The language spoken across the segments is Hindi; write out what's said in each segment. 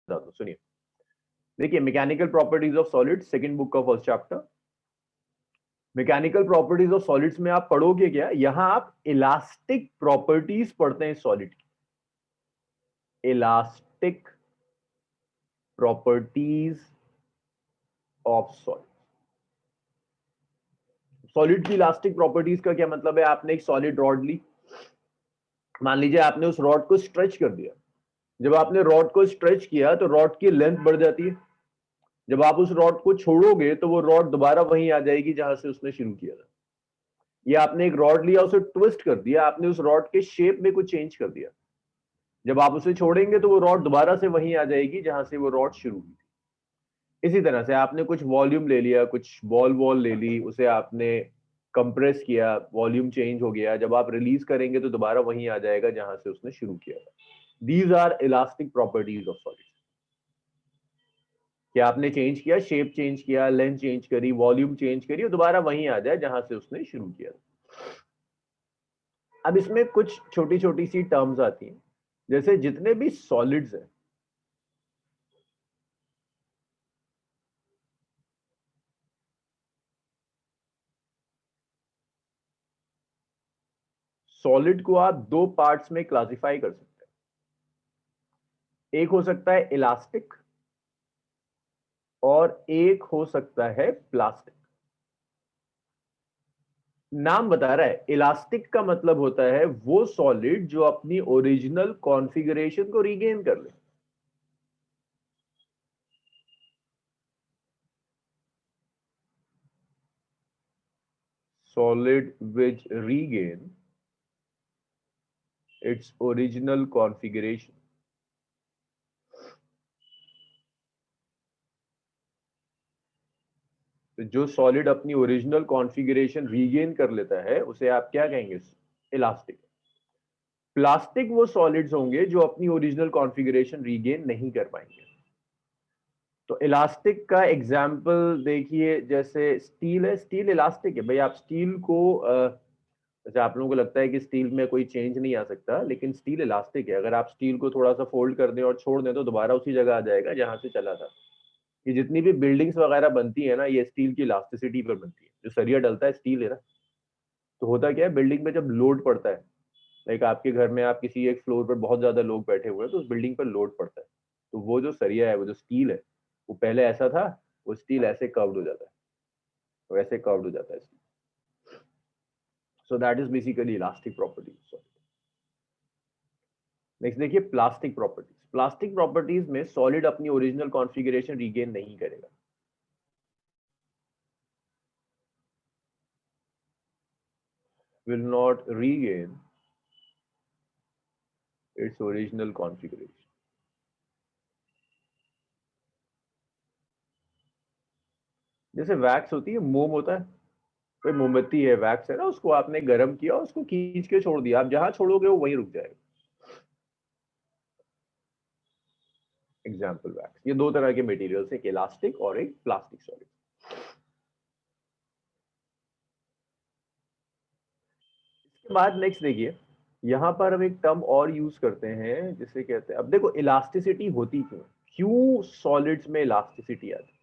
बताता हूँ, सुनिए। देखिए, mechanical properties of solid, second book का first chapter. Mechanical properties of solids में आप पढ़ोगे क्या, यहां आप इलास्टिक प्रॉपर्टीज पढ़ते हैं सॉलिड की। Elastic properties of solid. Solid की इलास्टिक प्रॉपर्टीज का क्या मतलब है? आपने एक सॉलिड रॉड ली, मान लीजिए आपने उस रॉड को स्ट्रेच कर दिया। जब आपने रॉड को स्ट्रेच किया तो रॉड की लेंथ बढ़ जाती है। जब आप उस रॉड को छोड़ोगे तो वो रॉड दोबारा वहीं आ जाएगी जहां से उसने शुरू किया था। ये आपने एक रॉड लिया, उसे ट्विस्ट कर दिया, आपने उस रॉड के शेप में कुछ चेंज कर दिया। जब आप उसे छोड़ेंगे तो वो रॉड दोबारा से वहीं आ जाएगी जहां से वो रॉड शुरू हुई थी। इसी तरह से आपने कुछ वॉल्यूम ले लिया, कुछ बॉल वॉल ले ली, उसे आपने कंप्रेस किया, वॉल्यूम चेंज हो गया, जब आप रिलीज करेंगे तो दोबारा वहीं आ जाएगा जहां से उसने शुरू किया था। These are elastic properties of solid. कि आपने चेंज किया, शेप चेंज किया, लेंथ चेंज करी, वॉल्यूम चेंज करी और दोबारा वहीं आ जाए जहां से उसने शुरू किया। अब इसमें कुछ छोटी छोटी सी टर्म्स आती हैं, जैसे जितने भी सॉलिड्स हैं, सॉलिड को आप दो पार्ट्स में क्लासिफाई कर सकते हैं। एक हो सकता है इलास्टिक और एक हो सकता है प्लास्टिक। नाम बता रहा है, इलास्टिक का मतलब होता है वो सॉलिड जो अपनी ओरिजिनल कॉन्फ़िगरेशन को रीगेन कर ले। Solid which regain its original configuration. तो जो सॉलिड अपनी ओरिजिनल कॉन्फ़िगरेशन रीगेन कर लेता है उसे आप क्या कहेंगे? इलास्टिक। प्लास्टिक वो सॉलिड्स होंगे जो अपनी ओरिजिनल कॉन्फ़िगरेशन रीगेन नहीं कर पाएंगे। तो इलास्टिक का एग्जाम्पल देखिए, जैसे स्टील है, स्टील इलास्टिक है भाई। आप स्टील को जैसे आप लोगों को लगता है कि स्टील में कोई चेंज नहीं आ सकता, लेकिन स्टील इलास्टिक है। अगर आप स्टील को थोड़ा सा फोल्ड कर दें और छोड़ दें तो दोबारा उसी जगह आ जाएगा जहां से चला था। ये जितनी भी बिल्डिंग्स वगैरह बनती है ना, ये स्टील की इलास्टिसिटी पर बनती है। जो सरिया डलता है स्टील है ना, तो होता क्या है, बिल्डिंग में जब लोड पड़ता है, लाइक आपके घर में आप किसी एक फ्लोर पर बहुत ज्यादा लोग बैठे हुए हैं तो उस बिल्डिंग पर लोड पड़ता है, तो वो जो सरिया है, वो जो स्टील है, वो पहले ऐसा था, वो स्टील ऐसे कर्व्ड हो जाता है, तो ऐसे कर्व्ड हो जाता है। So that is basically elastic properties. Next देखिए, प्लास्टिक प्रॉपर्टीज। प्लास्टिक प्रॉपर्टीज में सॉलिड अपनी ओरिजिनल कॉन्फ़िगरेशन रीगेन नहीं करेगा। Will not regain its original configuration. जैसे वैक्स होती है, मोम होता है, कोई मोमबत्ती है, वैक्स है ना, उसको आपने गर्म किया, उसको खींच के छोड़ दिया, आप जहां छोड़ोगे वो वहीं रुक जाएगा। Example wax. ये दो तरह के मटेरियल्स, एक इलास्टिक और एक प्लास्टिक सॉलिड। इसके बाद नेक्स्ट देखिए, यहां पर हम एक टर्म और यूज करते हैं जिसे कहते हैं, अब देखो इलास्टिसिटी होती क्यों, क्यों सॉलिड्स में इलास्टिसिटी आती है?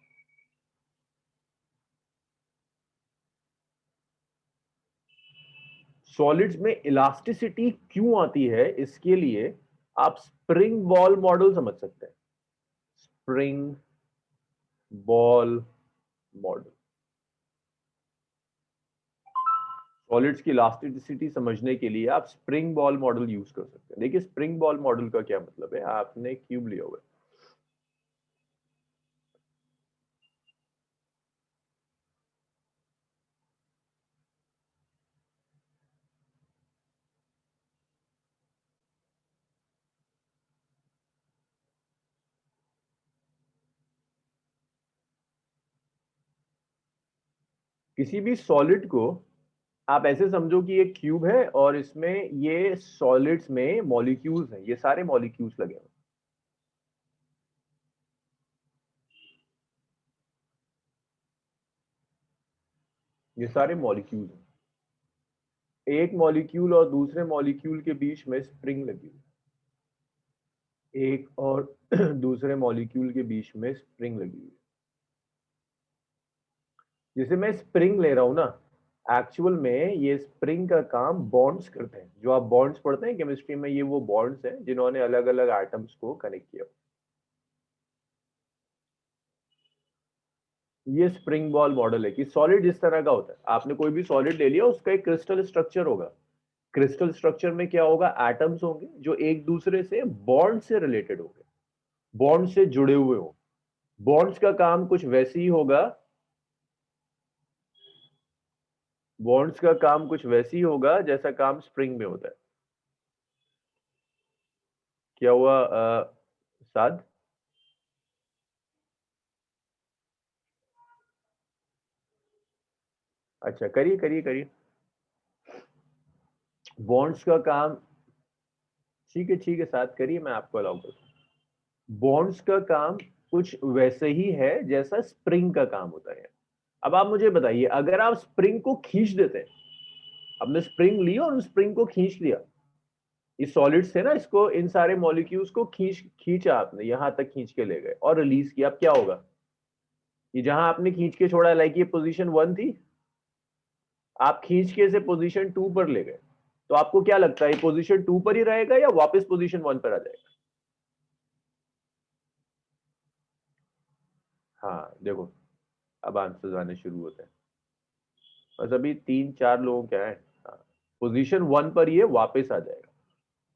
सॉलिड्स में इलास्टिसिटी क्यों आती है, इसके लिए आप स्प्रिंग बॉल मॉडल समझ सकते हैं। Spring ball model. सॉलिड्स की इलास्टिसिटी समझने के लिए आप स्प्रिंग बॉल मॉडल यूज कर सकते हैं। देखिए, स्प्रिंग बॉल मॉडल का क्या मतलब है, आपने क्यूब लिया हुआ है, किसी भी सॉलिड को आप ऐसे समझो कि ये क्यूब है और इसमें ये सॉलिड्स में मॉलिक्यूल्स हैं, ये सारे मॉलिक्यूल्स लगे हुए, ये सारे मॉलिक्यूल्स हैं। एक मॉलिक्यूल और दूसरे मॉलिक्यूल के बीच में स्प्रिंग लगी हुई एक और दूसरे मॉलिक्यूल के बीच में स्प्रिंग लगी हुई है। जैसे मैं स्प्रिंग ले रहा हूं ना, एक्चुअल में ये स्प्रिंग का काम बॉन्ड्स करते हैं। जो आप बॉन्ड्स पढ़ते हैं केमिस्ट्री में, ये वो बॉन्ड्स हैं जिन्होंने अलग अलग एटम्स को कनेक्ट किया। ये स्प्रिंग बॉल मॉडल है कि सॉलिड इस तरह का होता है। आपने कोई भी सॉलिड ले लिया, उसका एक क्रिस्टल स्ट्रक्चर होगा। क्रिस्टल स्ट्रक्चर में क्या होगा, एटम्स होंगे जो एक दूसरे से बॉन्ड से रिलेटेड होंगे, बॉन्ड से जुड़े हुए हों। बॉन्ड्स का काम कुछ वैसे ही होगा, बॉन्ड्स का काम कुछ वैसे ही होगा जैसा काम स्प्रिंग में होता है। क्या हुआ साद? अच्छा, करिए करिए करिए। बॉन्ड्स का काम, ठीक है साथ करिए, मैं आपको अलाउ करता हूं। बॉन्ड्स का काम कुछ वैसे ही है जैसा स्प्रिंग का काम होता है। अब आप मुझे बताइए, अगर आप स्प्रिंग को खींच देते हैं, आपने स्प्रिंग ली और स्प्रिंग को खींच लिया, इस सॉलिड से ना, इसको, इन सारे मॉलिक्यूल्स को खींचा आपने, यहां तक खींच के ले गए और रिलीज किया, अब क्या होगा? ये जहां आपने खींच के छोड़ा, लाइक ये पोजीशन 1 थी, आप खींच के इसे पोजीशन 2 पर ले गए, तो आपको क्या लगता है, ये पोजीशन 2 पर ही रहेगा या वापस पोजीशन 1 पर आ जाएगा? हाँ देखो, अब आंसर आने शुरू होते हैं। बस अभी 3-4 लोगों क्या है। हाँ, पोजीशन 1 पर ये वापस आ जाएगा।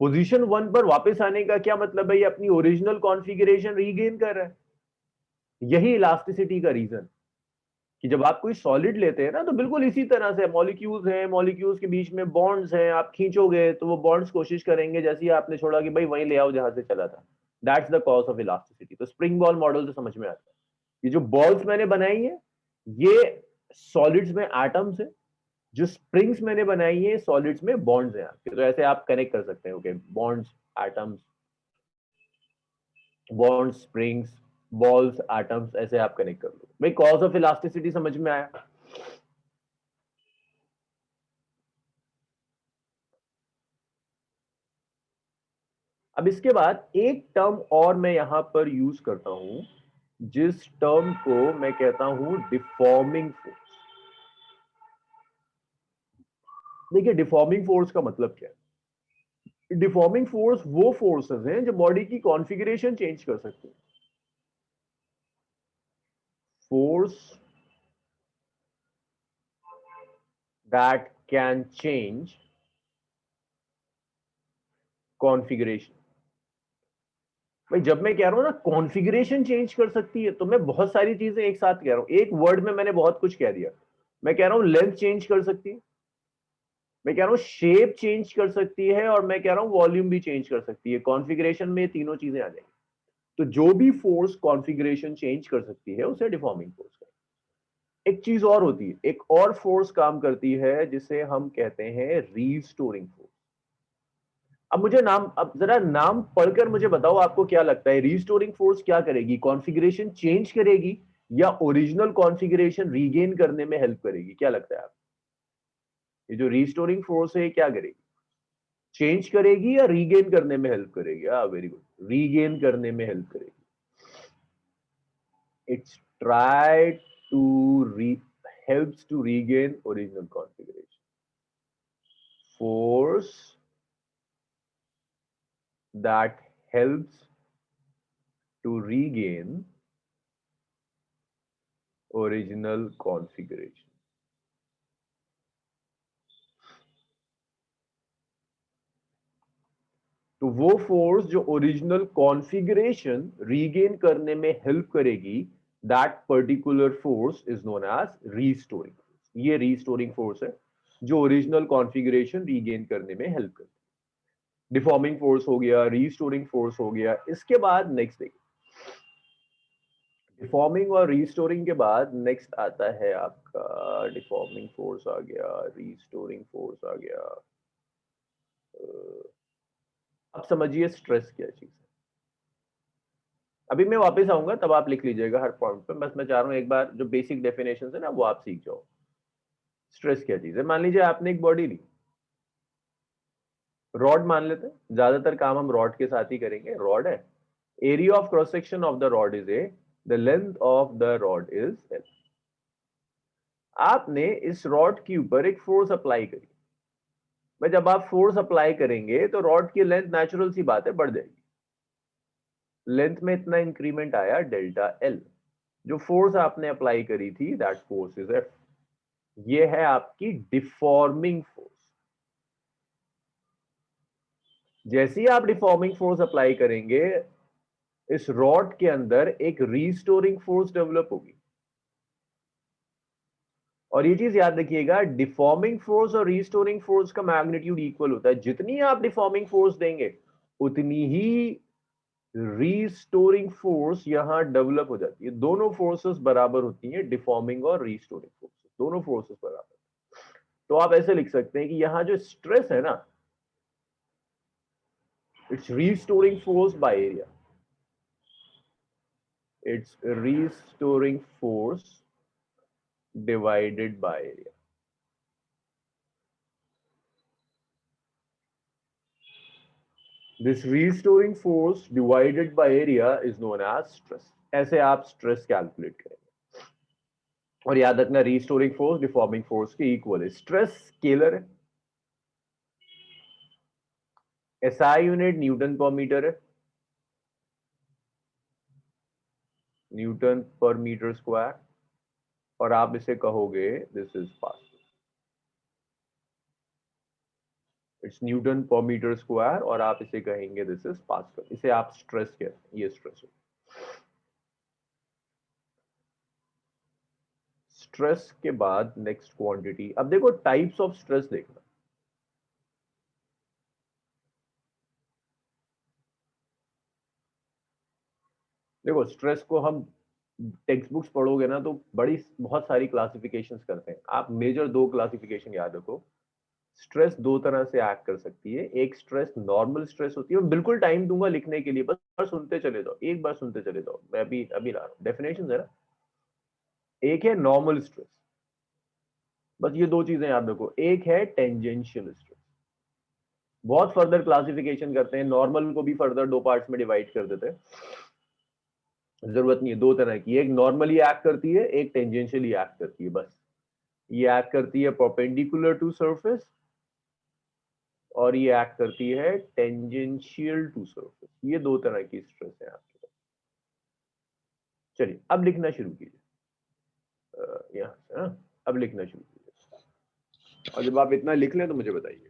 पोजीशन 1 पर वापस आने का क्या मतलब है, ये अपनी ओरिजिनल कॉन्फ़िगरेशन रीगेन कर रहा है। यही इलास्टिसिटी का रीजन, कि जब आप कोई सॉलिड लेते हैं ना, तो बिल्कुल इसी तरह से मॉलिक्यूल्स हैं, मॉलिक्यूल्स के बीच में बॉन्ड्स हैं, आप खींचोगे तो वो बॉन्ड्स कोशिश करेंगे, जैसे ही आपने छोड़ा कि भाई वहीं ले आओ जहां से चला था। That's the cause of elasticity. तो स्प्रिंग बॉल मॉडल से समझ में आता है। ये जो बॉल्स मैंने बनाई है, ये सॉलिड्स में एटम्स है। जो स्प्रिंग्स मैंने बनाई है, सॉलिड्स में बॉन्ड्स हैं आपके। तो ऐसे आप कनेक्ट कर सकते हैं, okay, bonds, atoms, bonds, springs, balls, atoms, ऐसे आप कनेक्ट कर लो भाई। कॉज ऑफ इलास्टिसिटी समझ में आया? अब इसके बाद एक टर्म और मैं यहां पर यूज करता हूं, जिस टर्म को मैं कहता हूं डिफॉर्मिंग फोर्स। देखिए, डिफॉर्मिंग फोर्स का मतलब क्या है? डिफॉर्मिंग फोर्स वो फोर्सेस हैं जो बॉडी की कॉन्फ़िगरेशन चेंज कर सकते हैं। Force that can change configuration. भाई जब मैं कह रहा हूं ना कॉन्फ़िगरेशन चेंज कर सकती है, तो मैं बहुत सारी चीजें एक साथ कह रहा हूं, एक वर्ड में मैंने बहुत कुछ कह दिया। मैं कह रहा हूं लेंथ चेंज कर सकती है, मैं कह रहा हूँ शेप चेंज कर सकती है, और मैं कह रहा हूँ वॉल्यूम भी चेंज कर सकती है। कॉन्फ़िगरेशन में तीनों चीजें आ जाएंगी। तो जो भी फोर्स कॉन्फ़िगरेशन चेंज कर सकती है, उसे डिफॉर्मिंग फोर्स कहते हैं। एक चीज और होती है, एक और फोर्स काम करती है जिसे हम कहते हैं रीस्टोरिंग फोर्स। अब मुझे नाम, अब जरा नाम पढ़कर मुझे बताओ, आपको क्या लगता है रीस्टोरिंग फोर्स क्या करेगी? कॉन्फ़िगरेशन चेंज करेगी या ओरिजिनल कॉन्फ़िगरेशन रीगेन करने में हेल्प करेगी? क्या लगता है आपको? ये जो रीस्टोरिंग फोर्स है, क्या करेगी? चेंज करेगी या रीगेन करने में हेल्प करेगी? हाँ, वेरी गुड, रीगेन करने में हेल्प करेगी। It's try to re helps to regain original configuration. Force that helps to regain original configuration. तो वो फोर्स जो ओरिजिनल कॉन्फ़िगरेशन रीगेन करने में हेल्प करेगी, that particular force is known as restoring force. ये रीस्टोरिंग फोर्स है जो ओरिजिनल कॉन्फ़िगरेशन रीगेन करने में हेल्प करती है। डिफॉर्मिंग फोर्स हो गया, रीस्टोरिंग फोर्स हो गया। इसके बाद नेक्स्ट देखिए, डिफॉर्मिंग और रीस्टोरिंग के बाद नेक्स्ट आता है आपका, डिफॉर्मिंग फोर्स आ गया, रीस्टोरिंग फोर्स आ गया। अब समझिए स्ट्रेस क्या चीज है। अभी मैं वापस आऊंगा, तब आप लिख लीजिएगा हर पॉइंट पे। बस मैं चाह रहा हूँ एक बार जो बेसिक डेफिनेशन है ना, वो आप सीख जाओ। स्ट्रेस क्या चीज है? मान लीजिए आपने एक बॉडी ली, रॉड मान लेते हैं, ज्यादातर काम हम रॉड के साथ ही करेंगे। रॉड है, area of cross section of the rod is a, the length of the rod is L. आपने इस रॉड के ऊपर एक फोर्स अप्लाई करी, भाई जब आप फोर्स अप्लाई करेंगे तो रॉड की लेंथ नेचुरल सी बात है बढ़ जाएगी। लेंथ में इतना इंक्रीमेंट आया डेल्टा एल। जो फोर्स आपने अप्लाई करी थी दैट फोर्स इज एफ। ये है आपकी डिफॉर्मिंग फोर्स। जैसे ही आप डिफॉर्मिंग फोर्स अप्लाई करेंगे, इस रॉड के अंदर एक रीस्टोरिंग फोर्स डेवलप होगी। और ये चीज याद रखिएगा, डिफॉर्मिंग फोर्स और रीस्टोरिंग फोर्स का मैग्नीट्यूड इक्वल होता है। जितनी आप डिफॉर्मिंग फोर्स देंगे उतनी ही रीस्टोरिंग फोर्स यहां डेवलप हो जाती है। दोनों फोर्सेस बराबर होती हैं, डिफॉर्मिंग और रीस्टोरिंग फोर्सेस, दोनों फोर्सेस बराबर। तो आप ऐसे लिख सकते हैं कि यहां जो स्ट्रेस है ना, it's restoring force by area, it's restoring force divided by area. This restoring force divided by area is known as stress. ऐसे आप स्ट्रेस कैलकुलेट करेंगे। और याद रखना, रीस्टोरिंग फोर्स डिफॉर्मिंग फोर्स के इक्वल है। स्ट्रेस स्केलर है, एसआई यूनिट न्यूटन पर मीटर है, न्यूटन पर मीटर स्क्वायर। और आप इसे कहोगे this is pascal, it's Newton पर मीटर स्क्वायर। और आप इसे कहेंगे दिस इज पास्कल। इसे आप स्ट्रेस कहते हैं, ये स्ट्रेस है। स्ट्रेस के बाद नेक्स्ट क्वांटिटी। अब देखो टाइप्स ऑफ स्ट्रेस देखना। देखो स्ट्रेस को हम टेक्स्ट बुक्स पढ़ोगे ना तो बड़ी बहुत सारी क्लासिफिकेशंस करते हैं। आप मेजर दो क्लासिफिकेशन याद रखो। स्ट्रेस दो तरह से एक्ट कर सकती है। एक स्ट्रेस नॉर्मल स्ट्रेस होती है, बिल्कुल टाइम दूंगा लिखने के लिए, बस बार सुनते चले जाओ, एक बार सुनते चले जाओ, मैं अभी अभी ला रहा हूँ डेफिनेशन है ना। एक है नॉर्मल स्ट्रेस, बस ये दो चीजें याद रखो। एक है टेंजेंशियल स्ट्रेस। बहुत फर्दर क्लासिफिकेशन करते हैं, नॉर्मल को भी फर्दर दो पार्ट्स में डिवाइड कर देते हैं, जरूरत नहीं है। दो तरह की, एक नॉर्मली एक्ट करती है, एक टेंजेंशियली एक्ट करती है, बस। ये एक्ट करती है परपेंडिकुलर टू सरफेस, और ये एक्ट करती है टेंजेंशियल टू सरफेस। ये दो तरह की स्ट्रेस है आपके पास। चलिए अब लिखना शुरू कीजिए, यहाँ से हाँ, अब लिखना शुरू कीजिए। और जब आप इतना लिख लें तो मुझे बताइए।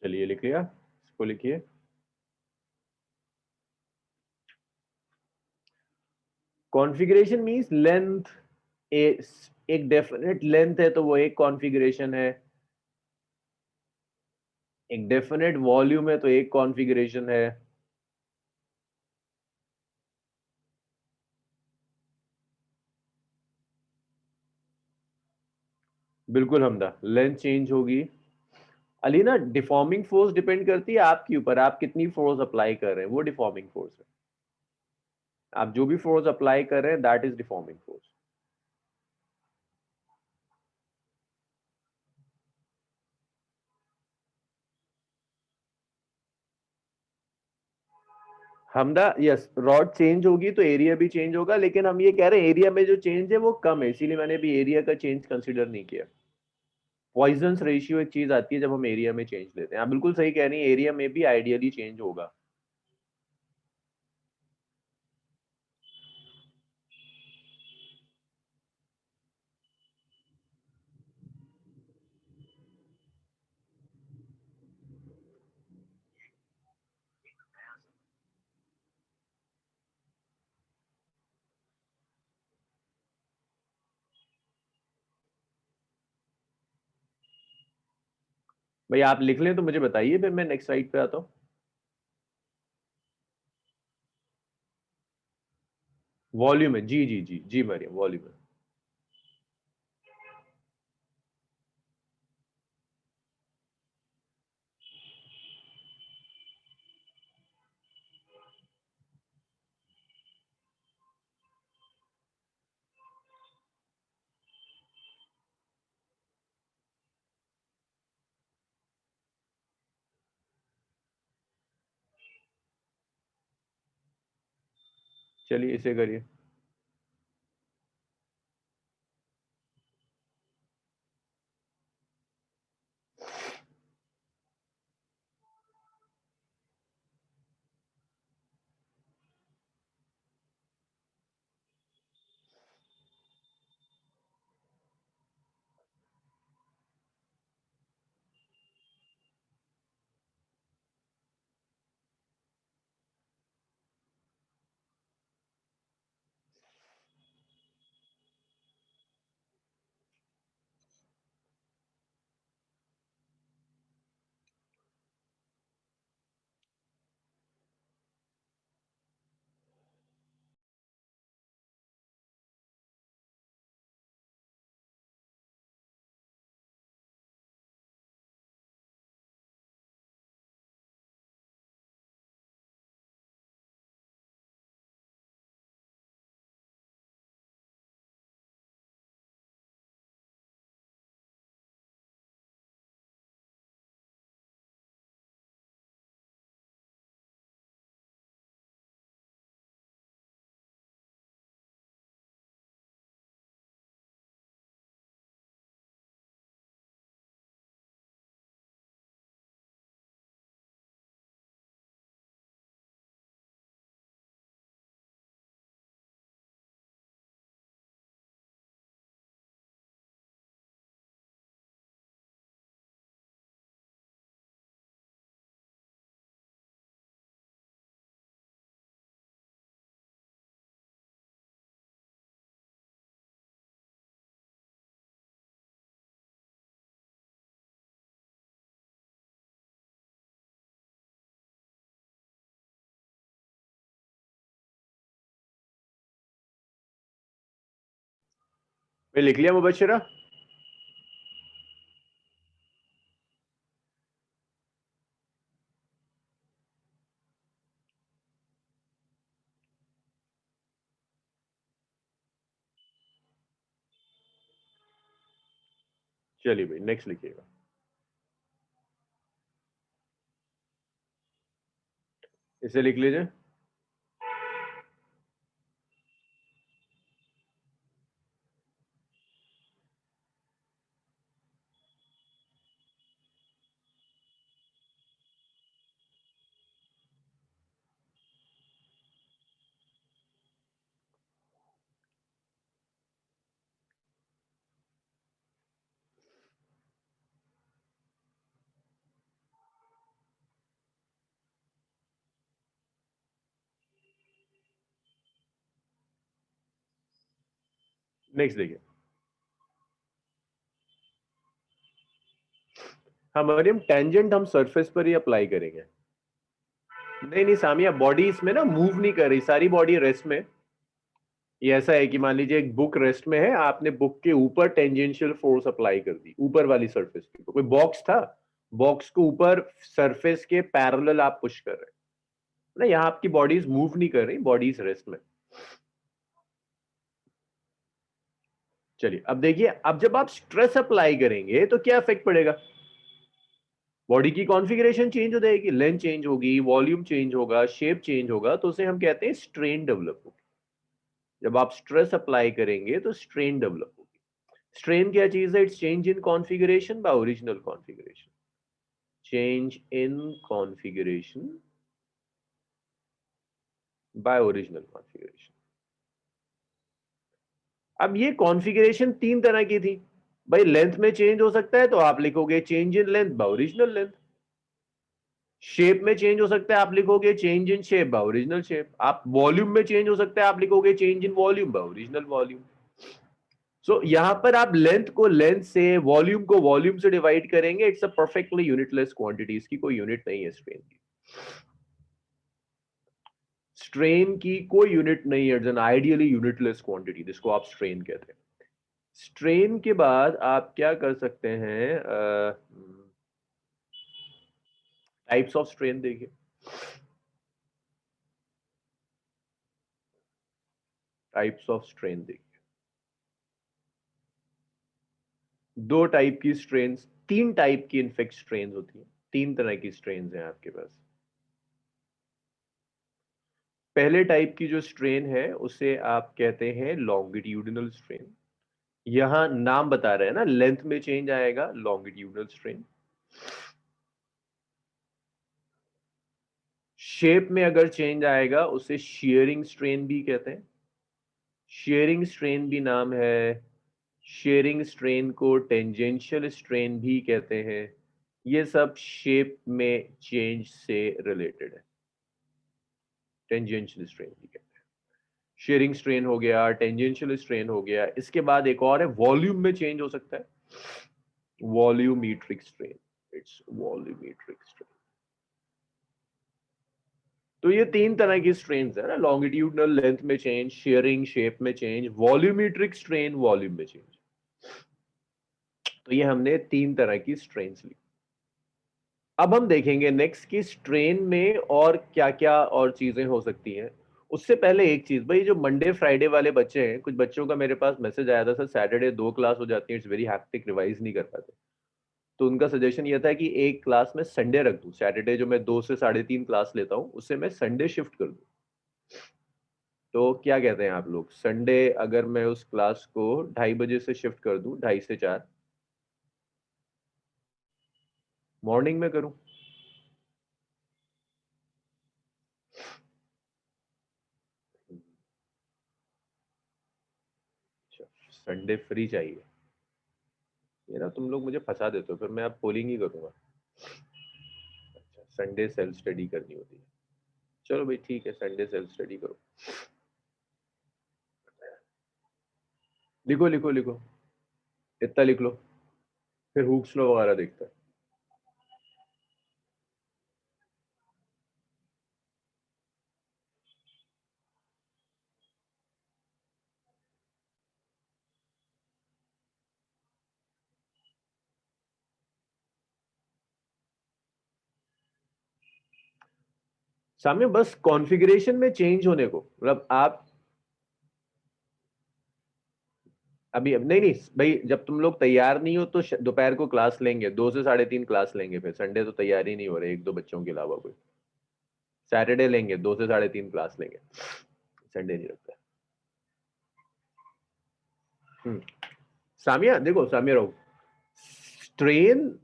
चलिए लिख लिया, इसको लिखिए। Configuration means length. एक डेफिनेट लेंथ है तो वो एक कॉन्फ़िगरेशन है, एक डेफिनेट वॉल्यूम है तो एक कॉन्फ़िगरेशन है। बिल्कुल हमदा, लेंथ चेंज होगी। अलीना, डिफॉर्मिंग फोर्स डिपेंड करती है आपके ऊपर, आप कितनी फोर्स अप्लाई कर रहे हैं, वो डिफॉर्मिंग फोर्स है। आप जो भी फोर्स अप्लाई कर रहे हैं that is deforming force. Hamda, yes, rod change होगी तो एरिया भी चेंज होगा, लेकिन हम ये कह रहे हैं एरिया में जो चेंज है वो कम है, इसीलिए मैंने भी एरिया का चेंज कंसीडर नहीं किया। पॉइजंस रेशियो एक चीज आती है जब हम एरिया में चेंज लेते हैं। आप बिल्कुल सही कह रही हैं, एरिया में भी आइडियली चेंज होगा। भाई आप लिख लें तो मुझे बताइए, फिर मैं नेक्स्ट स्लाइड पे आता हूँ। वॉल्यूम है, जी जी जी जी मरियम, वॉल्यूम है। चलिए इसे करिए। मैं लिख लिया मुबशरा। चलिए भाई नेक्स्ट लिखिएगा। इसे लिख लीजिए। नेक्स्ट देखिए। हाँ मरियम, टेंजेंट हम सरफेस पर ही अप्लाई करेंगे। नहीं नहीं सामिया, बॉडी इसमें ना मूव नहीं कर रही, सारी बॉडी रेस्ट में। ये ऐसा है कि मान लीजिए एक बुक रेस्ट में है, आपने बुक के ऊपर टेंजेंशियल फोर्स अप्लाई कर दी, ऊपर वाली सरफेस के ऊपर। कोई बॉक्स था, बॉक्स को ऊपर सरफेस के पैरेलल आप पुश कर रहे हैं ना। यहाँ आपकी बॉडीज मूव नहीं कर रही, बॉडीज रेस्ट में। चलिए अब देखिए, अब जब आप स्ट्रेस अप्लाई करेंगे तो क्या इफेक्ट पड़ेगा। बॉडी की कॉन्फ़िगरेशन चेंज हो जाएगी, लेंथ चेंज होगी, वॉल्यूम चेंज होगा, शेप चेंज होगा, तो उसे हम कहते हैं स्ट्रेन डेवलप होगी। जब आप स्ट्रेस अप्लाई करेंगे तो स्ट्रेन डेवलप होगी। स्ट्रेन क्या चीज है? It's change in configuration by original configuration. Change in configuration by original configuration. अब ये कॉन्फ़िगरेशन तीन तरह की थी। भाई लेंथ में चेंज हो सकता है तो आप लिखोगे change in length by original length. Shape में चेंज हो सकता है, आप लिखोगे change in shape by original shape. आप वॉल्यूम में चेंज हो सकता है, आप लिखोगे change in volume by original volume. So यहां पर आप लेंथ को लेंथ से, वॉल्यूम को वॉल्यूम से डिवाइड करेंगे। It's a perfectly unitless quantity, इसकी कोई यूनिट नहीं है स्ट्रेन की। स्ट्रेन की कोई यूनिट नहीं है, it's an ideally unitless quantity, जिसको आप स्ट्रेन कहते हैं। स्ट्रेन के बाद आप क्या कर सकते हैं? टाइप्स ऑफ स्ट्रेन देखिए। टाइप्स ऑफ स्ट्रेन देखिए। दो टाइप की स्ट्रेन्स, तीन टाइप की इनफेक्ट स्ट्रेन होती है। तीन तरह की स्ट्रेन हैं आपके पास। पहले टाइप की जो स्ट्रेन है उसे आप कहते हैं लॉन्गिट्यूडिनल स्ट्रेन। यहां नाम बता रहे हैं ना, लेंथ में चेंज आएगा, लॉन्गिट्यूडिनल स्ट्रेन। शेप में अगर चेंज आएगा उसे शियरिंग स्ट्रेन भी कहते हैं। शेयरिंग स्ट्रेन भी नाम है। शेयरिंग स्ट्रेन को टेंजेंशियल स्ट्रेन भी कहते हैं। ये सब शेप में चेंज से रिलेटेड है। टेंजेंशियल स्ट्रेन भी कहते हैं। शेयरिंग स्ट्रेन हो गया, टेंजेंशियल स्ट्रेन हो गया। इसके बाद एक और है, वॉल्यूम में चेंज हो सकता है, volumetric strain. It's volumetric strain. तो ये तीन तरह की स्ट्रेन्स है ना, लॉन्गिट्यूडनल लेंथ में चेंज, शेयरिंग शेप में चेंज, वॉल्यूमेट्रिक स्ट्रेन वॉल्यूम में चेंज। तो ये हमने तीन तरह की स्ट्रेन्स ली। अब हम देखेंगे नेक्स्ट की स्ट्रेन में और क्या क्या और चीजें हो सकती हैं। उससे पहले एक चीज, भाई जो मंडे फ्राइडे वाले बच्चे हैं, कुछ बच्चों का मेरे पास मैसेज आया था, सर सैटरडे दो क्लास हो जाती है, इट्स वेरी हैक्टिक, रिवाइज नहीं कर पाते। तो उनका सजेशन ये था कि एक क्लास में संडे रख दूं, सैटरडे जो मैं 2 से 3.5 क्लास लेता हूं उसे मैं संडे शिफ्ट कर दूं। तो क्या कहते हैं आप लोग, संडे अगर मैं उस क्लास को 2:30 बजे से शिफ्ट कर दूं, 2:30 से 4, मॉर्निंग में करूं? अच्छा, संडे फ्री चाहिए। ये ना तुम लोग मुझे फंसा देते हो, फिर मैं अब पोलिंग ही करूंगा। अच्छा, संडे सेल्फ स्टडी करनी होती है। चलो भाई ठीक है, संडे सेल्फ स्टडी करो। लिखो लिखो लिखो, इतना लिख लो, फिर हुक्स लो वगैरह देखते हैं। सामने बस कॉन्फ़िगरेशन में चेंज होने को, मतलब आप अभी, अब नहीं नहीं भाई, जब तुम लोग तैयार नहीं हो तो दोपहर को क्लास लेंगे, 2 से 3.5 क्लास लेंगे, फिर संडे तो तैयार ही नहीं हो रहे एक दो बच्चों के अलावा कोई। सैटरडे लेंगे, 2 से 3.5 क्लास लेंगे, संडे नहीं रखता। हम्म। सामिया देखो, सामिया रहो, स्ट्रेन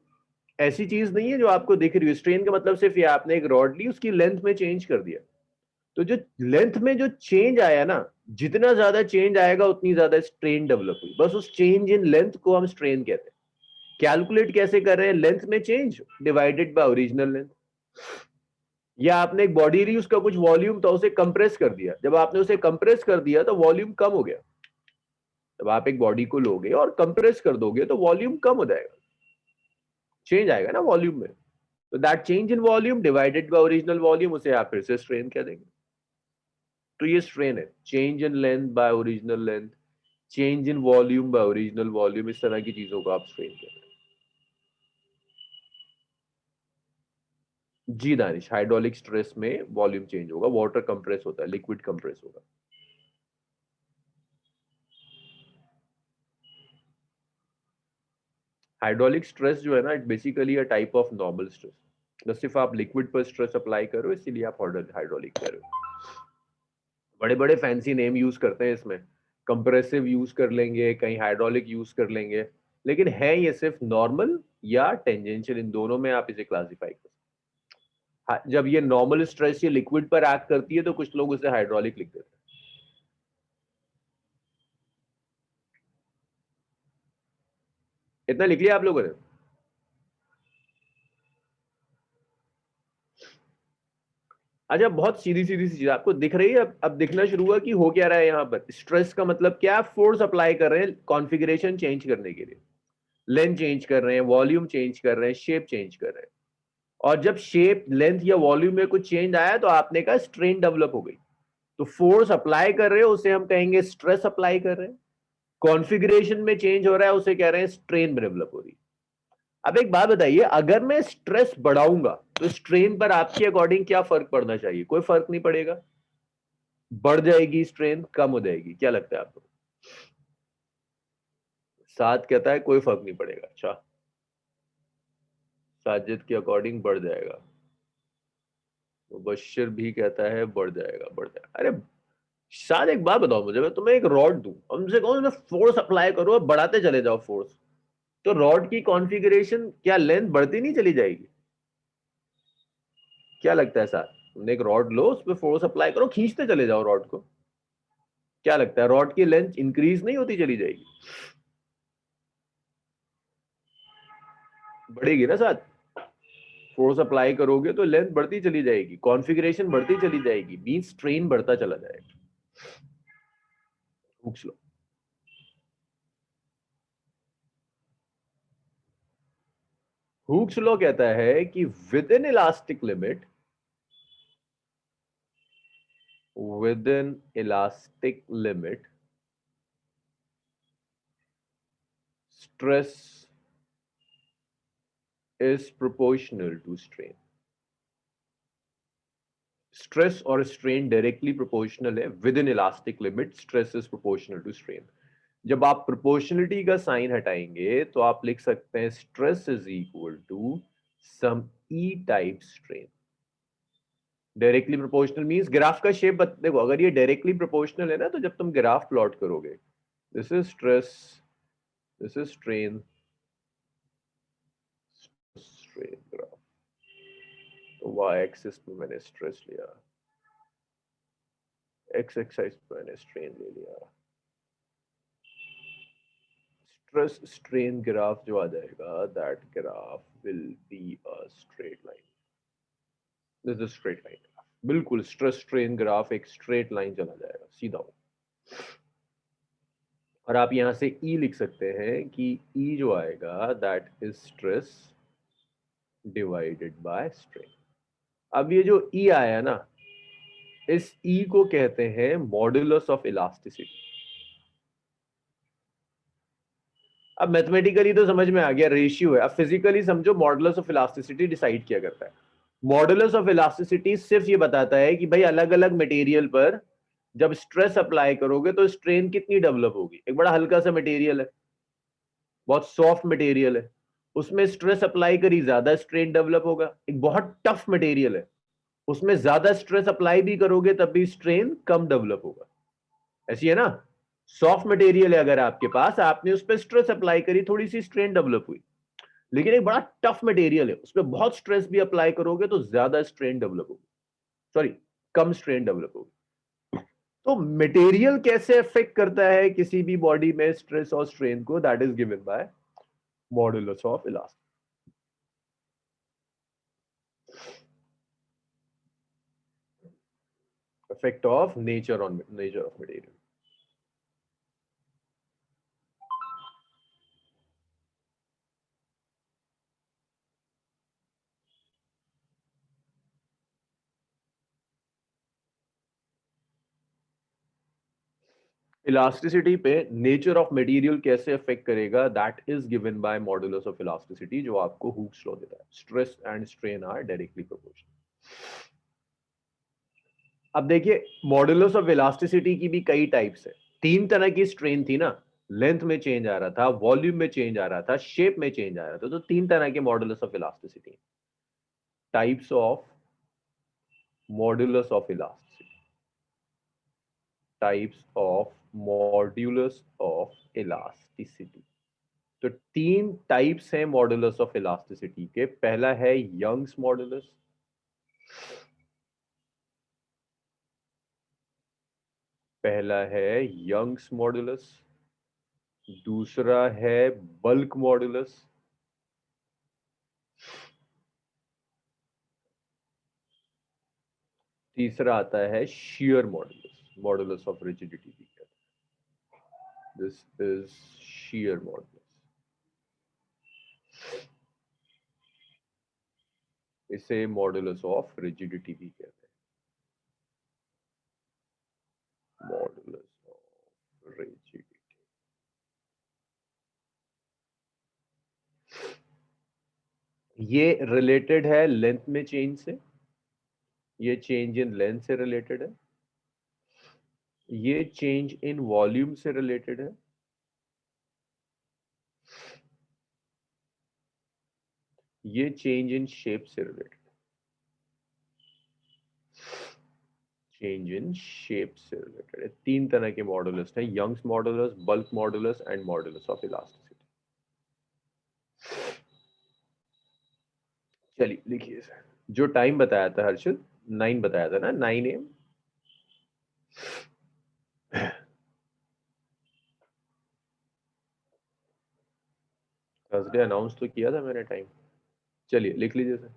ऐसी चीज नहीं है जो आपको दिख रही है। स्ट्रेन का मतलब सिर्फ ये, आपने एक रॉड ली, उसकी लेंथ में चेंज कर दिया, तो जो लेंथ में जो चेंज आया ना, जितना ज्यादा चेंज आएगा उतनी ज्यादा स्ट्रेन डेवलप हुई। बस उस चेंज इन लेंथ को हम स्ट्रेन कहते हैं। कैलकुलेट कैसे कर रहे हैं? लेंथ में change divided by original length. या आपने एक बॉडी ली, उसका कुछ वॉल्यूम था, उसे कंप्रेस कर दिया। जब आपने उसे कंप्रेस कर दिया तो वॉल्यूम कम हो गया। जब आप एक बॉडी को लोगे और कंप्रेस कर दोगे तो वॉल्यूम कम हो जाएगा, चेंज आएगा ना वॉल्यूम में। तो that change in volume divided by original volume, उसे आप फिर से स्ट्रेन कह देंगे। तो ये स्ट्रेन है, change in length by original length, change in volume by original volume, इस तरह की चीजों को आप स्ट्रेन कहते हैं। जी दानिश, हाइड्रोलिक स्ट्रेस में वॉल्यूम चेंज होगा, वाटर कंप्रेस होता है, लिक्विड कंप्रेस होगा। हाइड्रोलिक स्ट्रेस जो है ना, it basically a type of normal stress. बस सिर्फ आप लिक्विड पर स्ट्रेस अप्लाई करो, इसीलिए आप हाइड्रोलिक कह रहे हो। बड़े बड़े फैंसी नेम यूज करते हैं इसमें, कंप्रेसिव यूज कर लेंगे, कहीं हाइड्रोलिक यूज कर लेंगे, लेकिन है ये सिर्फ नॉर्मल या टेंजेंशियल, इन दोनों में आप इसे क्लासिफाई कर सकते हैं। जब ये नॉर्मल स्ट्रेस ये लिक्विड पर एक्ट करती है तो कुछ लोग उसे हाइड्रोलिक लिख देते हैं। इतना लिख लिया आप लोगों ने? अच्छा, बहुत सीधी सीधी सी चीज आपको दिख रही है, अब दिखना शुरू हुआ कि हो क्या रहा है यहाँ पर। स्ट्रेस का मतलब क्या? फोर्स अप्लाई कर रहे हैं कॉन्फ़िगरेशन चेंज करने के लिए, लेंथ चेंज कर रहे हैं, वॉल्यूम चेंज कर रहे हैं, शेप चेंज कर रहे हैं। और जब शेप, लेंथ या वॉल्यूम में कुछ चेंज आया तो आपने कहा स्ट्रेन डेवलप हो गई। तो फोर्स अप्लाई कर रहे हो उसे हम कहेंगे स्ट्रेस अप्लाई कर रहे हैं। कॉन्फ़िगरेशन में चेंज हो रहा है उसे कह रहे हैं स्ट्रेन डेवलप हो रही है। अब एक बात बताइए, अगर मैं स्ट्रेस बढ़ाऊंगा तो स्ट्रेन पर आपके अकॉर्डिंग क्या फर्क पड़ना चाहिए? कोई फर्क नहीं पड़ेगा। बढ़ जाएगी स्ट्रेन, कम हो जाएगी? क्या लगता है आपको? सात कहता है कोई फर्क नहीं पड़ेगा। अच्छा, साजिद के अकॉर्डिंग बढ़ जाएगा। मुबश्शिर भी कहता है बढ़ जाएगा, बढ़ जाएगा। अरे शायद एक बात बताओ मुझे, मैं तुम्हें एक रॉड दूं, हमसे कहूं मैं फोर्स अप्लाई करो और बढ़ाते चले जाओ फोर्स, तो रॉड की कॉन्फ़िगरेशन क्या लेंथ बढ़ती नहीं चली जाएगी? क्या लगता है सर? तुमने एक रॉड लो, उस पर फोर्स अप्लाई करो, खींचते चले जाओ रॉड को, क्या लगता है रॉड की लेंथ इंक्रीज नहीं होती चली जाएगी? बढ़ेगी ना सर? फोर्स अप्लाई करोगे तो लेंथ बढ़ती चली जाएगी, कॉन्फ़िगरेशन बढ़ती चली जाएगी, बीच स्ट्रेन बढ़ता चला जाएगा। Hooke's law. हुक्स लॉ कहता है कि within elastic limit, within elastic limit, stress is proportional to strain। Stress और स्ट्रेन डायरेक्टली प्रोपोर्शनल है। Within elastic limit stress is proportional to strain. जब आप प्रोपोर्शनलिटी का साइन हटाएंगे तो आप लिख सकते हैं stress is equal to some E type strain. Directly proportional means graph का शेप देखो, अगर ये डायरेक्टली प्रोपोर्शनल है ना, तो जब तुम ग्राफ प्लॉट करोगे, this is stress, this is strain, strain graph, तो वाई एक्सिस पे मैंने स्ट्रेस लिया, एक्स एक्सिस पे मैंने स्ट्रेन ले लिया। स्ट्रेस स्ट्रेन ग्राफ जो आ जाएगा, that graph will be a straight line. This is straight line graph, बिल्कुल स्ट्रेस स्ट्रेन ग्राफ एक स्ट्रेट लाइन चला जाएगा सीधा हो। और आप यहां से ई लिख सकते हैं कि ई जो आएगा that is stress divided by strain. अब ये जो ई आया ना, इस ई को कहते हैं मॉडुलस ऑफ इलास्टिसिटी। अब मैथमेटिकली तो समझ में आ गया, रेशियो है। अब फिजिकली समझो, मॉडुलस ऑफ इलास्टिसिटी डिसाइड किया करता है। मॉडुलस ऑफ इलास्टिसिटी सिर्फ ये बताता है कि भाई अलग अलग मटेरियल पर जब स्ट्रेस अप्लाई करोगे तो स्ट्रेन कितनी डेवलप होगी। एक बड़ा हल्का सा मटेरियल है, बहुत सॉफ्ट मटेरियल है, उसमें स्ट्रेस अप्लाई करी ज्यादा स्ट्रेन डेवलप होगा। एक बहुत टफ मटेरियल है, उसमें ज्यादा स्ट्रेस अप्लाई भी करोगे तब भी स्ट्रेन कम डेवलप होगा। ऐसी है ना? सॉफ्ट मटेरियल है अगर आपके पास, आपने उस पर स्ट्रेस अप्लाई करी, थोड़ी सी स्ट्रेन डेवलप हुई। लेकिन एक बड़ा टफ मटेरियल है, उस पर बहुत स्ट्रेस भी अप्लाई करोगे तो ज्यादा स्ट्रेन डेवलप होगी, सॉरी कम स्ट्रेन डेवलप होगी। तो मटेरियल कैसे अफेक्ट करता है किसी भी बॉडी में स्ट्रेस और स्ट्रेन को, that is given by modulus of elasticity. effect of nature of material। Elasticity पे नेचर ऑफ मटेरियल कैसे अफेक्ट करेगा, that is given by modulus of elasticity, जो आपको हुक्स लॉ देता है। Stress and strain are directly proportional. अब देखिए, मॉडुलस ऑफ इलास्टिसिटी की भी कई टाइप्स है। तीन तरह की स्ट्रेन थी ना, लेंथ में चेंज आ रहा था, वॉल्यूम में चेंज आ रहा था, शेप में चेंज आ रहा था। तो तीन तरह के modulus of elasticity, types of modulus of elasticity, types of modulus of elasticity. तो तीन टाइप्स हैं मॉडुलस ऑफ इलास्टिसिटी के। पहला है यंग्स मॉडुलस, पहला है यंग्स मॉडुलस, दूसरा है बल्क मॉडुलस, तीसरा आता है shear modulus, modulus of rigidity भी कहते हैं। This is shear modulus, इसे modulus of rigidity भी कहते हैं। modulus of rigidity, ये रिलेटेड है लेंथ में चेंज से, ये चेंज इन लेंथ से रिलेटेड है, ये चेंज इन वॉल्यूम से रिलेटेड है, ये चेंज इन शेप से रिलेटेड, चेंज इन शेप से रिलेटेड है। तीन तरह के मॉडुलस हैं, Young's modulus, bulk modulus and modulus of elasticity. चलिए लिखिए सर, जो टाइम बताया था हर्षित, 9 बताया था ना, 9 AM। थर्सडे अनाउंस तो किया था मैंने टाइम। चलिए लिख लीजिए सर।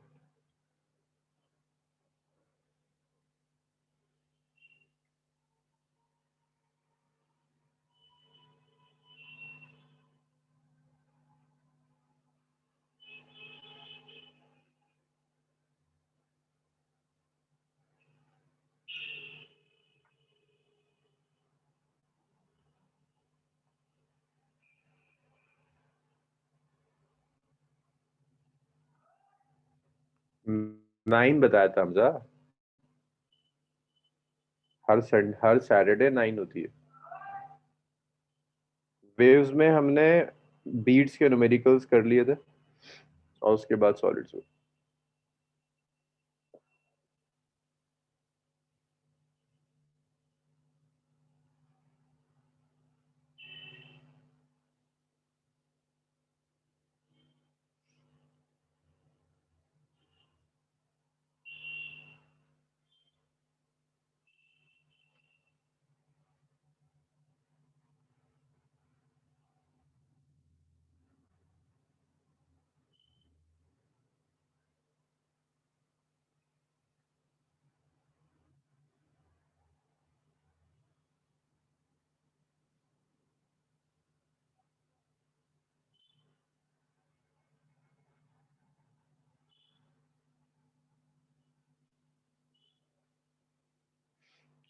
नाइन बताया था हमजा, हर सैटरडे 9 होती है। वेव्स में हमने बीट्स के न्यूमेरिकल्स कर लिए थे और उसके बाद सॉलिड्स हुए।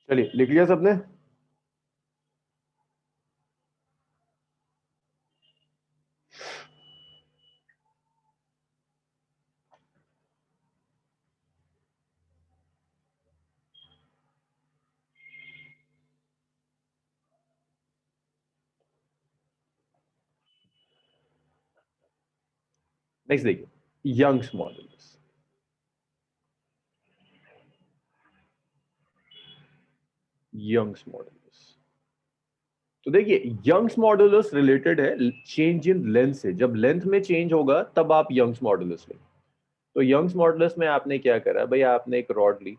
चलिए लिख लिया सबने। नेक्स्ट देखिए, यंग्स मॉडुलस। यंग्स मॉडुलस, तो देखिए यंग्स मॉडुलस रिलेटेड है चेंज इन लेंथ से। जब लेंथ में चेंज होगा तब आप यंग्स मॉडुलस लें। तो यंग्स मॉडुलस में आपने क्या करा भाई, आपने एक रॉड ली,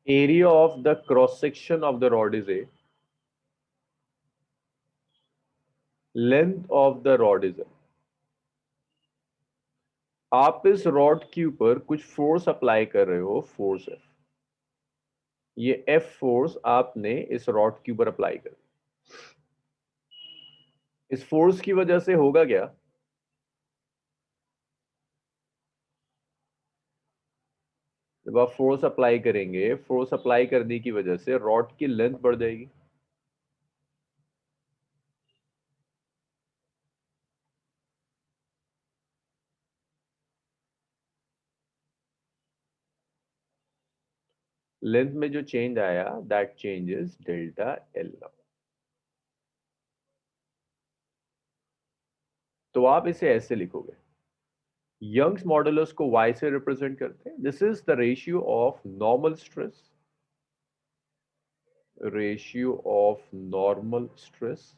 area of the cross section of the rod is a, length of the rod is a। आप इस रॉड के ऊपर कुछ फोर्स अप्लाई कर रहे हो, फोर्स एफ। ये एफ फोर्स आपने इस रॉड के ऊपर अप्लाई कर, इस फोर्स की वजह से होगा क्या, जब आप फोर्स अप्लाई करेंगे, फोर्स अप्लाई करने की वजह से रॉड की लेंथ बढ़ जाएगी। लेंथ में जो चेंज आया, that change is delta L. तो आप इसे ऐसे लिखोगे, यंग्स मॉडुलस को y से रिप्रेजेंट करते हैं। This is the ratio of normal stress, ratio of normal stress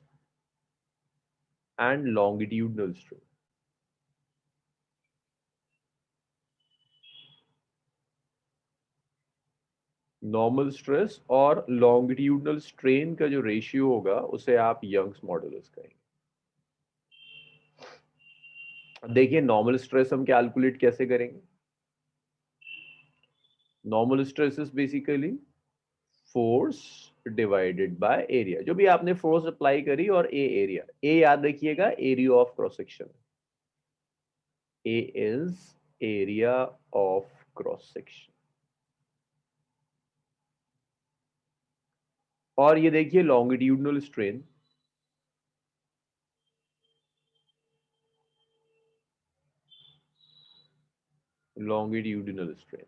and longitudinal stress. Normal stress और लॉन्गिट्यूडनल स्ट्रेन का जो रेशियो होगा उसे आप यंग्स मॉडुलस कहेंगे। देखिए नॉर्मल स्ट्रेस हम कैलकुलेट कैसे करेंगे। Normal stress is basically force divided by area. जो भी आपने फोर्स अप्लाई करी और ए एरिया, ए याद रखिएगा area of cross section, A is area of cross section. और ये देखिए longitudinal strain, longitudinal strain.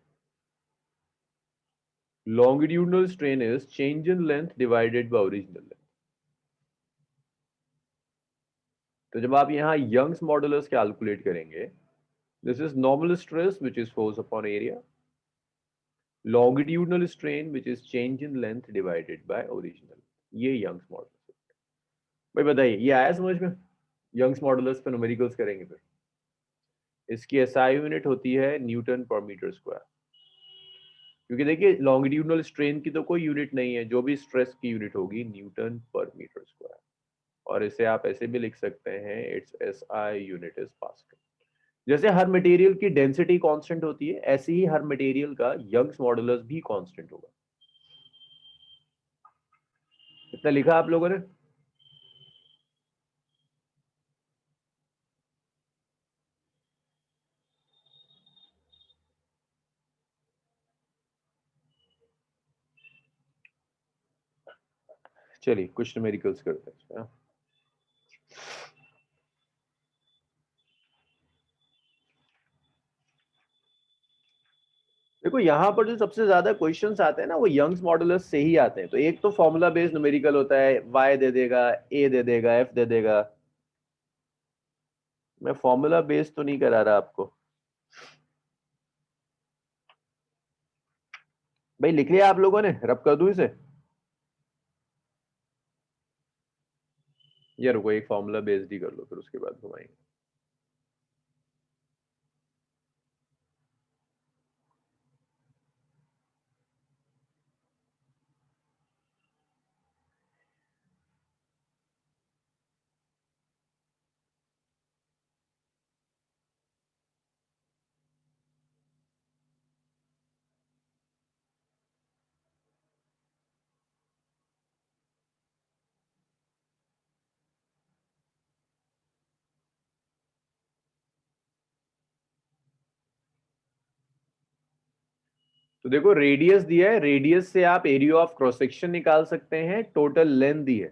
Longitudinal strain is change in length divided by original length. तो जब आप यहाँ यंग्स मॉडुलस कैलकुलेट करेंगे, this is normal stress which is force upon area, longitudinal strain which is change in length divided by original, ये यंग्स मॉडुलस। भाई बताइए ये आया समझ में। यंग्स मॉडुलस पे न्यूमेरिकल्स करेंगे फिर। इसकी एसआई यूनिट होती है न्यूटन पर मीटर स्क्वायर। क्योंकि देखिए लॉन्गिट्यूडनल स्ट्रेन की तो कोई यूनिट नहीं है, जो भी स्ट्रेस की यूनिट होगी न्यूटन पर मीटर स्क्वायर। और इसे आप ऐसे भी लिख सकते हैं, it's S I unit is pascal. जैसे हर मटेरियल की डेंसिटी कांस्टेंट होती है, ऐसे ही हर मटेरियल का यंग्स मॉडुलस भी कांस्टेंट होगा। इतना लिखा आप लोगों ने। चलिए कुछ न्यूमेरिकल्स करते हैं। देखो यहाँ पर जो सबसे ज्यादा क्वेश्चंस आते हैं ना वो यंग्स मॉडुलस से ही आते हैं। तो एक तो फॉर्मूला बेस्ड न्यूमेरिकल होता है, y दे देगा, a दे देगा, f दे देगा। मैं फॉर्मूला बेस्ड तो नहीं करा रहा आपको। भाई लिख लिया आप लोगों ने, रब कर दूं इसे। यार रुको, एक फॉर्मूला बेस्ड ही कर लो फिर उसके बाद घुमाएंगे। तो देखो रेडियस दिया है, रेडियस से आप एरिया ऑफ क्रॉस सेक्शन निकाल सकते हैं। टोटल लेंथ दी है,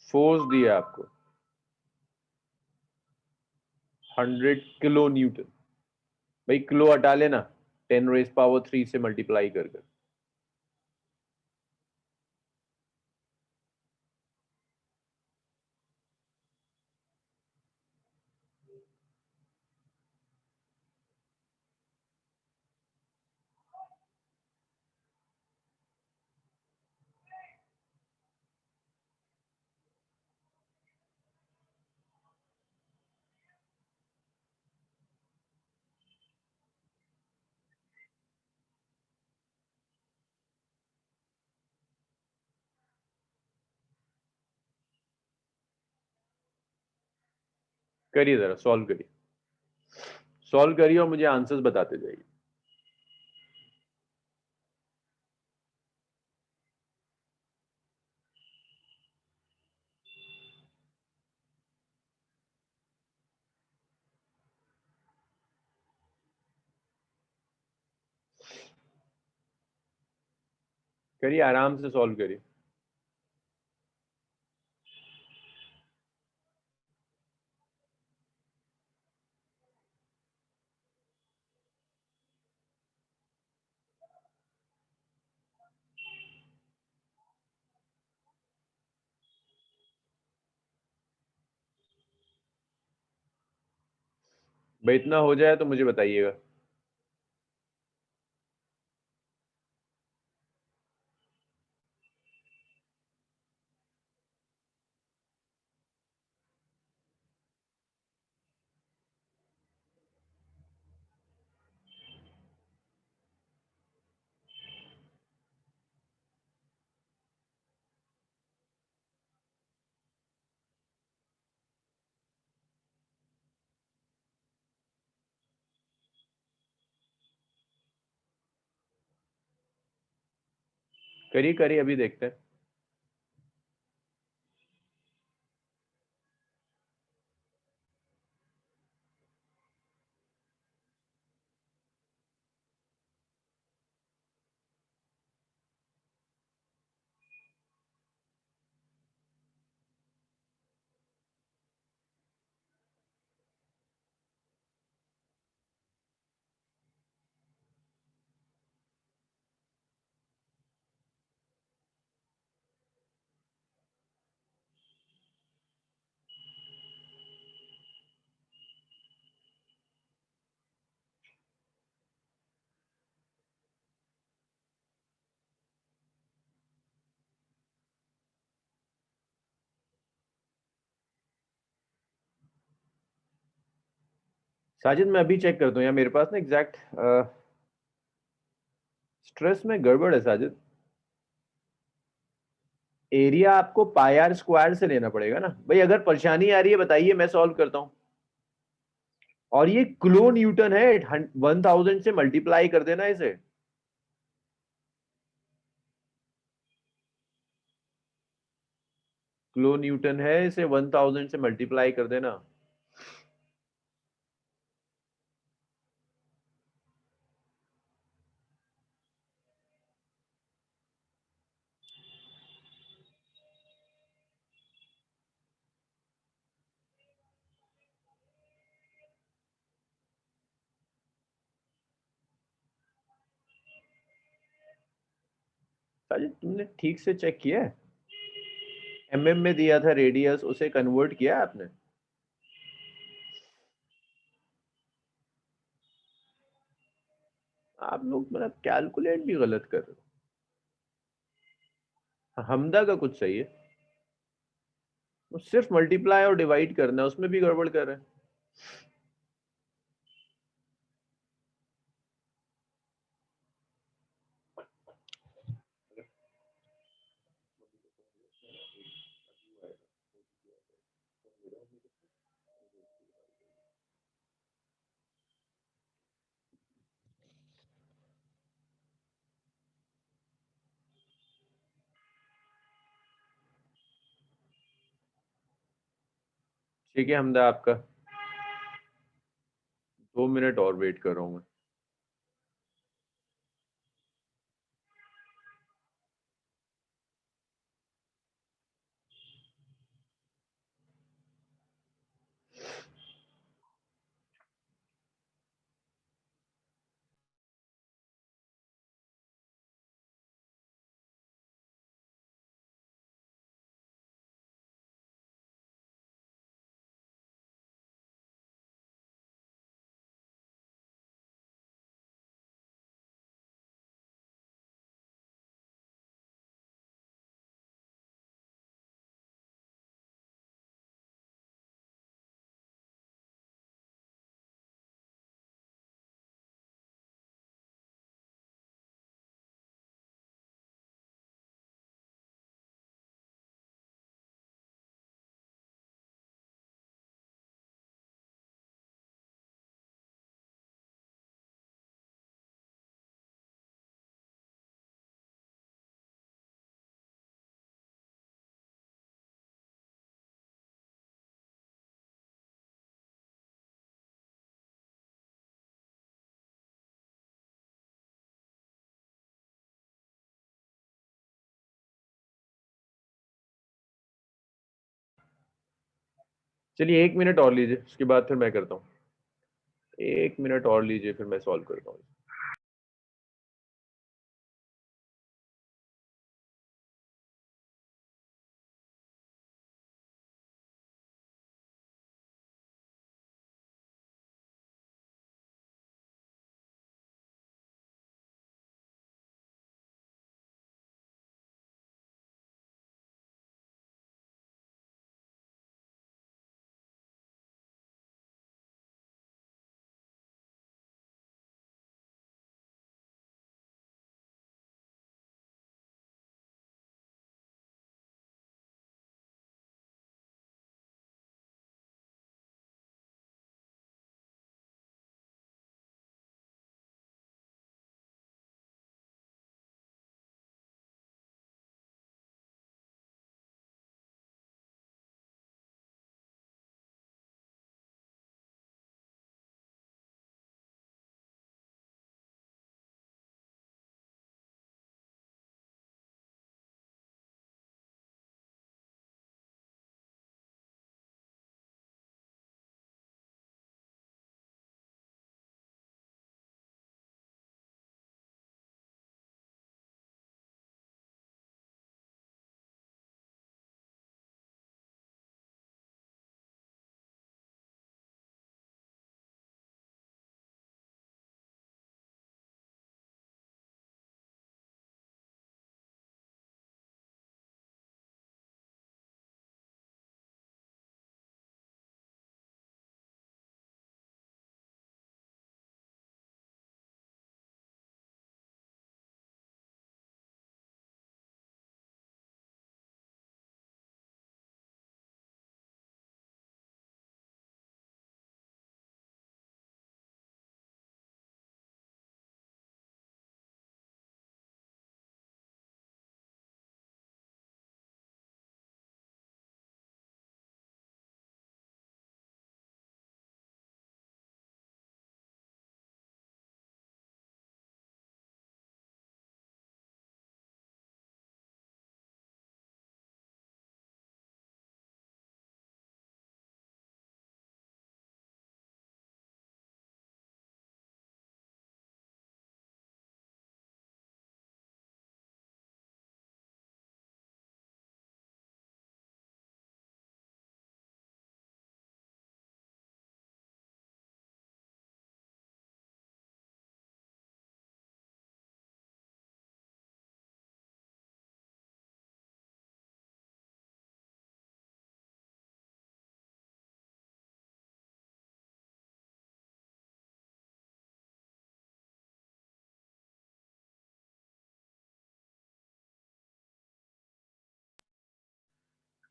फोर्स दिया आपको 100 किलो न्यूटन। भाई किलो हटा लेना, 10⁻³ से मल्टीप्लाई कर कर। करिए जरा, सॉल्व करिए, सॉल्व करिए और मुझे आंसर्स बताते जाइए। करिए, आराम से सॉल्व करिए। भाई इतना हो जाए तो मुझे बताइएगा। करिए करिए, अभी देखते हैं। साजिद मैं अभी चेक करता हूँ यार, मेरे पास ना एग्जैक्ट स्ट्रेस में गड़बड़ है साजिद। एरिया आपको पाई आर स्क्वायर से लेना पड़ेगा ना भाई। अगर परेशानी आ रही है बताइए, मैं सॉल्व करता हूँ। और ये किलो न्यूटन है, 1000 से मल्टीप्लाई कर देना इसे। किलो न्यूटन है, इसे 1000 से मल्टीप्लाई कर देना। साजिद तुमने ठीक से चेक किया है? एमएम में दिया था रेडियस, उसे कन्वर्ट किया है आपने? आप लोग मतलब कैलकुलेट भी गलत कर रहे हो। हमदा का कुछ सही है, वो सिर्फ मल्टीप्लाई और डिवाइड करना है, उसमें भी गड़बड़ कर रहे हैं। ठीक है हमदा, आपका 2 मिनट और वेट कर रहा हूँ मैं। चलिए 1 मिनट और लीजिए, उसके बाद फिर मैं करता हूँ। 1 मिनट और लीजिए, फिर मैं सॉल्व करता हूँ।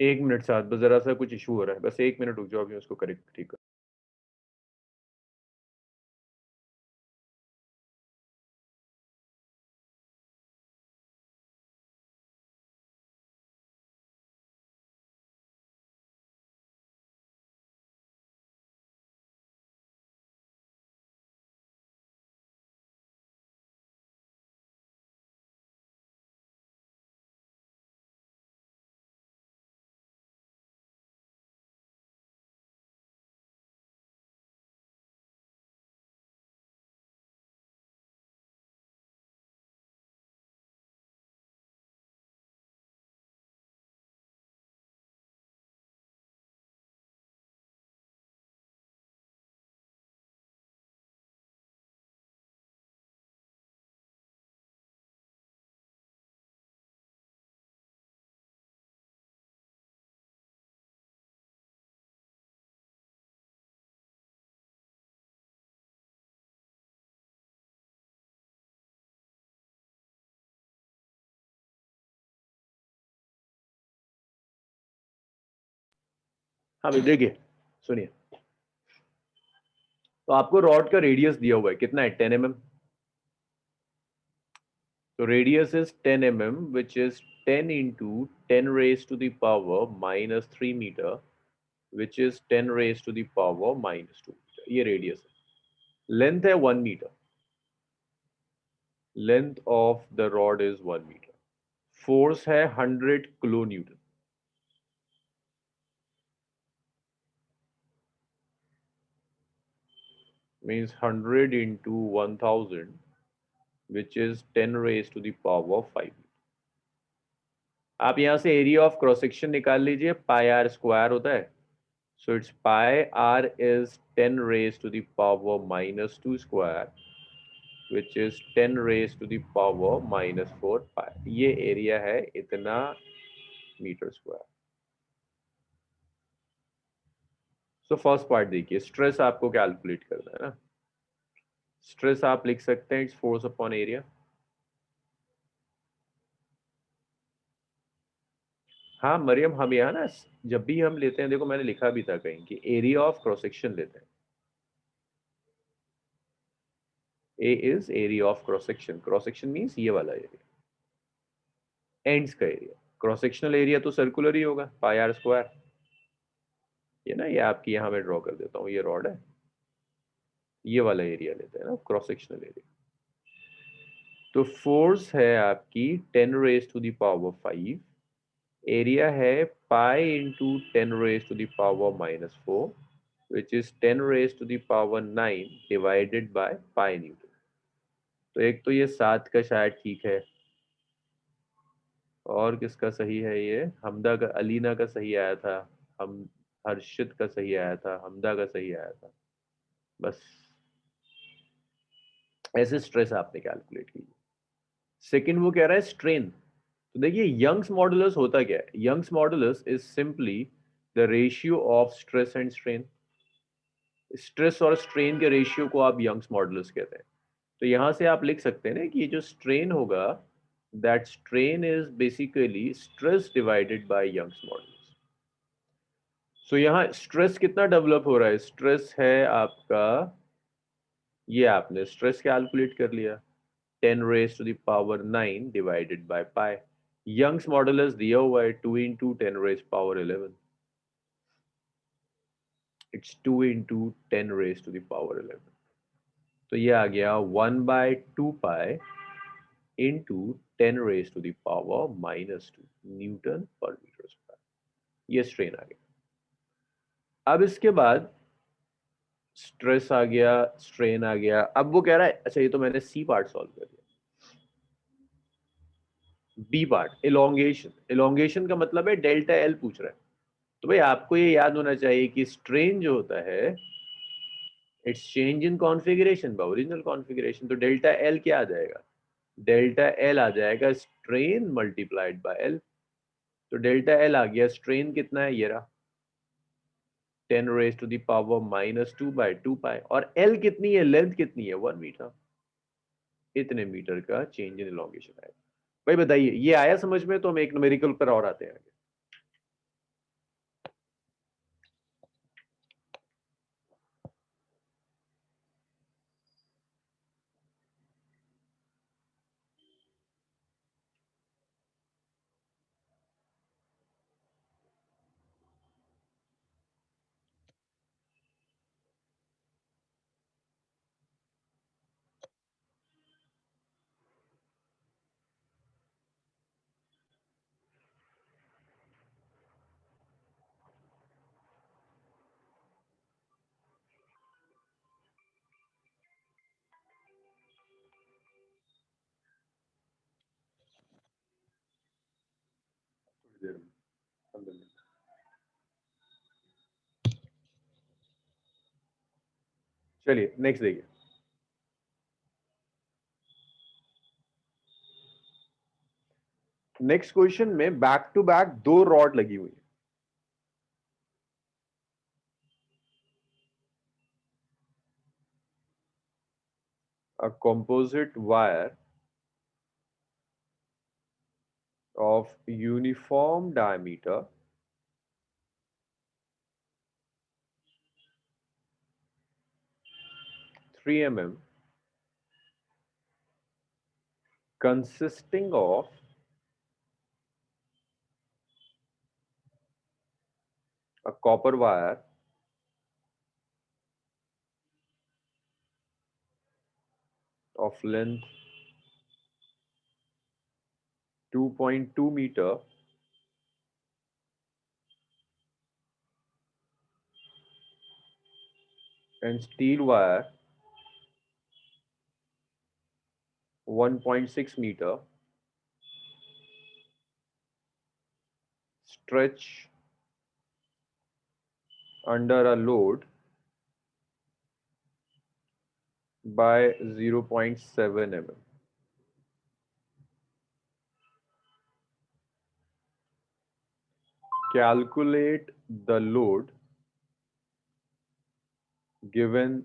एक मिनट साथ, बस जरा सा कुछ इशू हो रहा है, बस 1 मिनट रुक जाओ, अभी उसको करेक्ट ठीक कर। हाँ भाई देखिए, सुनिए, तो आपको रॉड का रेडियस दिया हुआ है, कितना है? 10 mm। तो radius is 10 mm, which is 10 into 10 raised to the power -3 meter, which is 10 raised to the power -2 meter। ये रेडियस है। लेंथ है 1 metre. Length of the rod is 1 metre. Force है 100 kilo newton. means 100 into 1000, which is 10 raised to the power 5. आप यहां से एरिया ऑफ क्रॉस सेक्शन निकाल लीजिए, पाई आर स्क्वायर होता है. So its pi r is 10 raised to the power minus 2 square, which is 10 raised to the power minus 4 pi. ये एरिया है इतना metre square. So first part देखिए, स्ट्रेस आपको कैलकुलेट करना है ना. स्ट्रेस आप लिख सकते हैं, इट्स फोर्स अपॉन एरिया. हाँ मरियम, हम यहाँ ना जब भी हम लेते हैं, देखो मैंने लिखा भी था कहीं कि एरिया ऑफ क्रॉस सेक्शन लेते हैं. A is area of cross section. Cross section means ये वाला एरिया, एंड्स का एरिया. क्रॉस सेक्शनल एरिया तो सर्कुलर ही होगा, पाई आर स्क्वायर. ये ना, ये आपकी यहाँ मैं ड्रॉ कर देता हूँ, ये रॉड है, ये वाला एरिया लेते हैं ना क्रॉस सेक्शनल एरिया. तो फोर्स है आपकी 10 raise to the power 5, area है pi into 10 raise to the power minus 4, which is 10 raise to the power 9 divided by pi newton. तो एक तो ये 7 का शायद ठीक है, और किसका सही है, ये हमदा का, अलीना का सही आया था, हम हर्षित का सही आया था, हमदा का सही आया था. बस ऐसे स्ट्रेस आपने कैलकुलेट कीजिए. सेकंड वो कह रहा है स्ट्रेन. तो देखिए यंग्स मॉडुलस होता क्या है, Young's modulus is simply the ratio of stress and strain. Stress और स्ट्रेन के रेशियो को आप यंग्स मॉडुलस कहते हैं. तो यहां से आप लिख सकते हैं ना कि ये जो स्ट्रेन होगा, that strain is basically stress divided by Young's modulus. So यहाँ स्ट्रेस कितना डेवलप हो रहा है, स्ट्रेस है आपका, ये आपने स्ट्रेस कैलकुलेट कर लिया, 10 raised to the power 9 divided by pi. Young's modulus दिया हुआ है 2 into 10 raised power 11. It's 2 into 10 raised to the power 11. तो ये आ गया 1 by 2 pi into 10 raised to the power minus 2 Newton पर मीटर स्क्वायर. ये स्ट्रेन आ गया. अब इसके बाद स्ट्रेस आ गया, स्ट्रेन आ गया. अब वो कह रहा है, अच्छा ये तो मैंने सी पार्ट सॉल्व कर दिया. B part elongation. इलोंगेशन का मतलब है डेल्टा एल पूछ रहा है. तो भाई आपको ये याद होना चाहिए कि स्ट्रेन जो होता है, it's change in configuration by original configuration. तो डेल्टा एल क्या आ जाएगा, डेल्टा एल आ जाएगा स्ट्रेन मल्टीप्लाइड बाय एल. तो डेल्टा एल आ गया, स्ट्रेन कितना है, ये रहा 10 raise to the power minus 2 by 2 pi. और एल कितनी है, लेंथ कितनी है, 1 मीटर. इतने मीटर का चेंज इन इलोंगेशन आएगा. भाई बताइए ये आया समझ में? तो हम एक न्यूमेरिकल पर और आते हैं आगे. चलिए नेक्स्ट देखिए. नेक्स्ट क्वेश्चन में बैक टू बैक दो रॉड लगी हुई है. A composite wire of uniform diameter 3 mm consisting of a copper wire of length 2.2 meter and steel wire 1.6 meter stretch under a load by 0.7 mm. Calculate the load given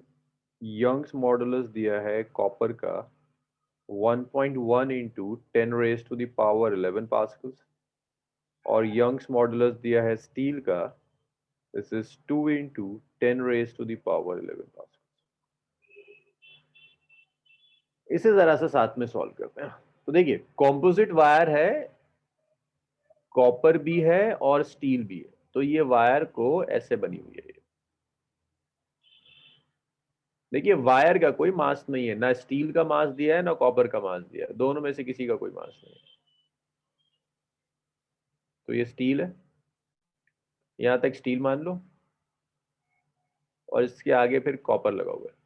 Young's modulus दिया है कॉपर का 1.1 into 10 raise to the power 11 pascals और यंग्स मॉडुलस दिया है स्टील का this is 2 into 10 raise to the power 11 pascals. इसे जरा सा साथ में सॉल्व करते हैं। तो देखिए कॉम्पोजिट वायर है, कॉपर भी है और स्टील भी है, तो ये वायर को ऐसे बनी हुई है। देखिए वायर का कोई मास नहीं है, ना स्टील का मास दिया है ना कॉपर का मास दिया है, दोनों में से किसी का कोई मास नहीं है। तो ये स्टील है, यहां तक स्टील मान लो और इसके आगे फिर कॉपर लगा हुआ है,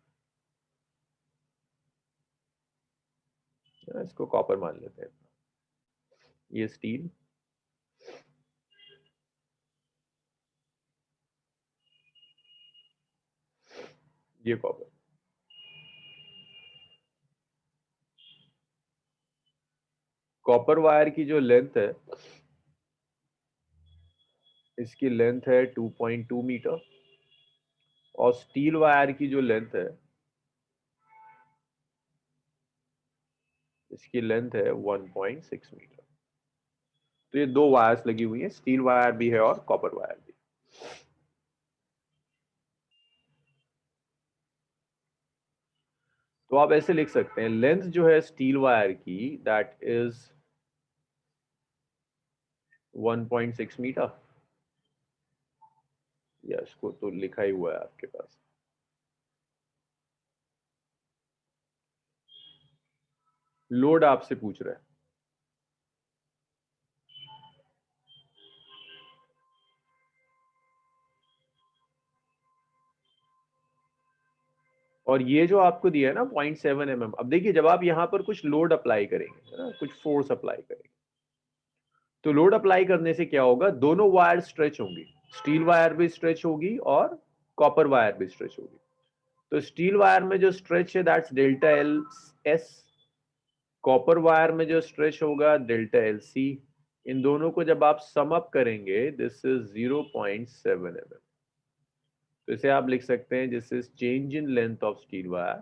इसको कॉपर मान लेते हैं। ये स्टील, ये कॉपर। कॉपर वायर की जो लेंथ है, इसकी लेंथ है 2.2 मीटर और स्टील वायर की जो लेंथ है, इसकी लेंथ है 1.6 मीटर। तो ये दो वायर्स लगी हुई हैं, स्टील वायर भी है और कॉपर वायर भी। तो आप ऐसे लिख सकते हैं लेंथ जो है स्टील वायर की दैट इज 1.6 मीटर। या इसको तो लिखा ही हुआ है आपके पास। लोड आपसे पूछ रहा है, और ये जो आपको दिया है ना 0.7 mm, अब देखिए जब आप यहां पर कुछ लोड अप्लाई करेंगे, है ना, कुछ फोर्स अप्लाई करेंगे, तो लोड अप्लाई करने से क्या होगा, दोनों वायर स्ट्रेच होंगी, स्टील वायर भी स्ट्रेच होगी और कॉपर वायर भी स्ट्रेच होगी। तो स्टील वायर में जो स्ट्रेच है that's delta L S, copper wire में जो स्ट्रेच होगा डेल्टा एल सी। इन दोनों को जब आप सम अप करेंगे दिस इज 0.7 mm। तो इसे आप लिख सकते हैं this is change in length of steel wire,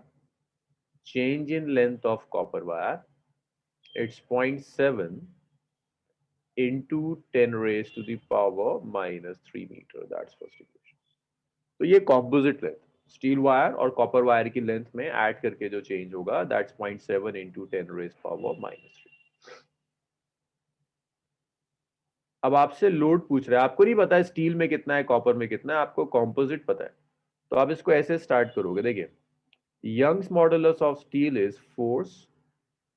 change in length of copper wire, it's 0.7 into 10 raised to the power minus 3 meter, that's first equation। तो ये composite length स्टील वायर और कॉपर वायर की लेंथ में ऐड करके जो चेंज होगा that's 0.7 into 10 raised power minus 3। अब आपसे लोड पूछ रहा है, आपको नहीं पता है स्टील में कितना है कॉपर में कितना है, आपको कॉम्पोजिट पता है। तो आप इसको ऐसे स्टार्ट करोगे, देखिए Young's modulus of steel is force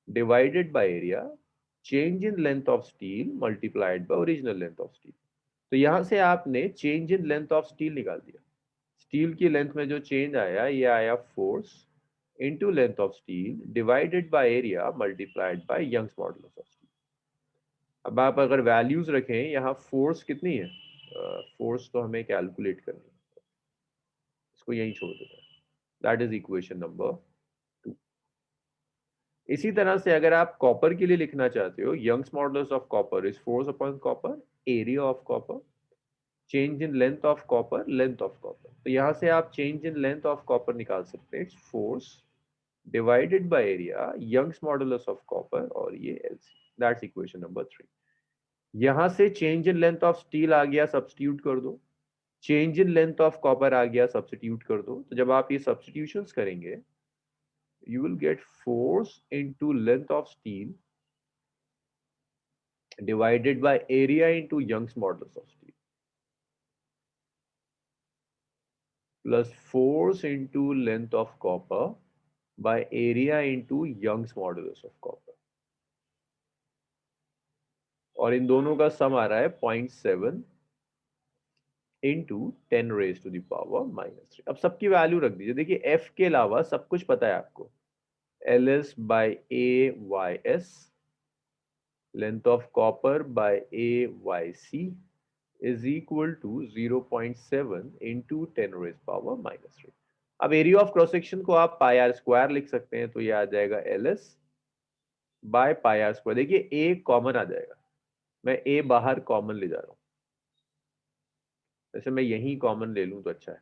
divided by area, change in length of steel multiplied by original length of steel। तो यहां से आपने change in length of steel निकाल दिया, स्टील की लेंथ में जो चेंज आया ये आया force into length of steel divided by area multiplied by Young's modulus of steel. अब आप अगर वैल्यूज रखें, यहाँ फोर्स कितनी है, फोर्स तो हमें कैलकुलेट करनी है, इसको यहीं छोड़ देते हैं, दैट इज इक्वेशन नंबर 2। इसी तरह से अगर आप कॉपर के लिए लिखना चाहते हो, Young's modulus of copper is force upon copper, area of copper, change in length of copper, length of copper. तो यहां से आप change in length of copper निकाल सकते हैं, force divided by area Young's modulus of copper और ये एलसी, दैट्स इक्वेशन नंबर 3। यहां से change in length of steel आ गया, सब्स्टिट्यूट कर दो, change in length of copper आ गया, सब्स्टिट्यूट कर दो। तो जब आप ये सब्स्टिट्यूशंस करेंगे you will get force into length of steel divided by area into Young's modulus of steel plus force into length of copper by area into Young's modulus of copper। और इन दोनों का सम आ रहा है 0.7 into 10 raise to the power -3। अब सबकी वैल्यू रख दीजिए, देखिए एफ के अलावा सब कुछ पता है आपको, LS by AYS, length of copper by AYC is equal to 0.7 into 10 raised power minus 3. अब एरिया ऑफ क्रॉस सेक्शन को आप पाई आर स्क्वायर लिख सकते हैं, तो ये आ जाएगा LS by pi R square. देखिए ए कॉमन आ जाएगा, मैं ए बाहर कॉमन ले जा रहा हूं, वैसे मैं यही कॉमन ले लूं तो अच्छा है,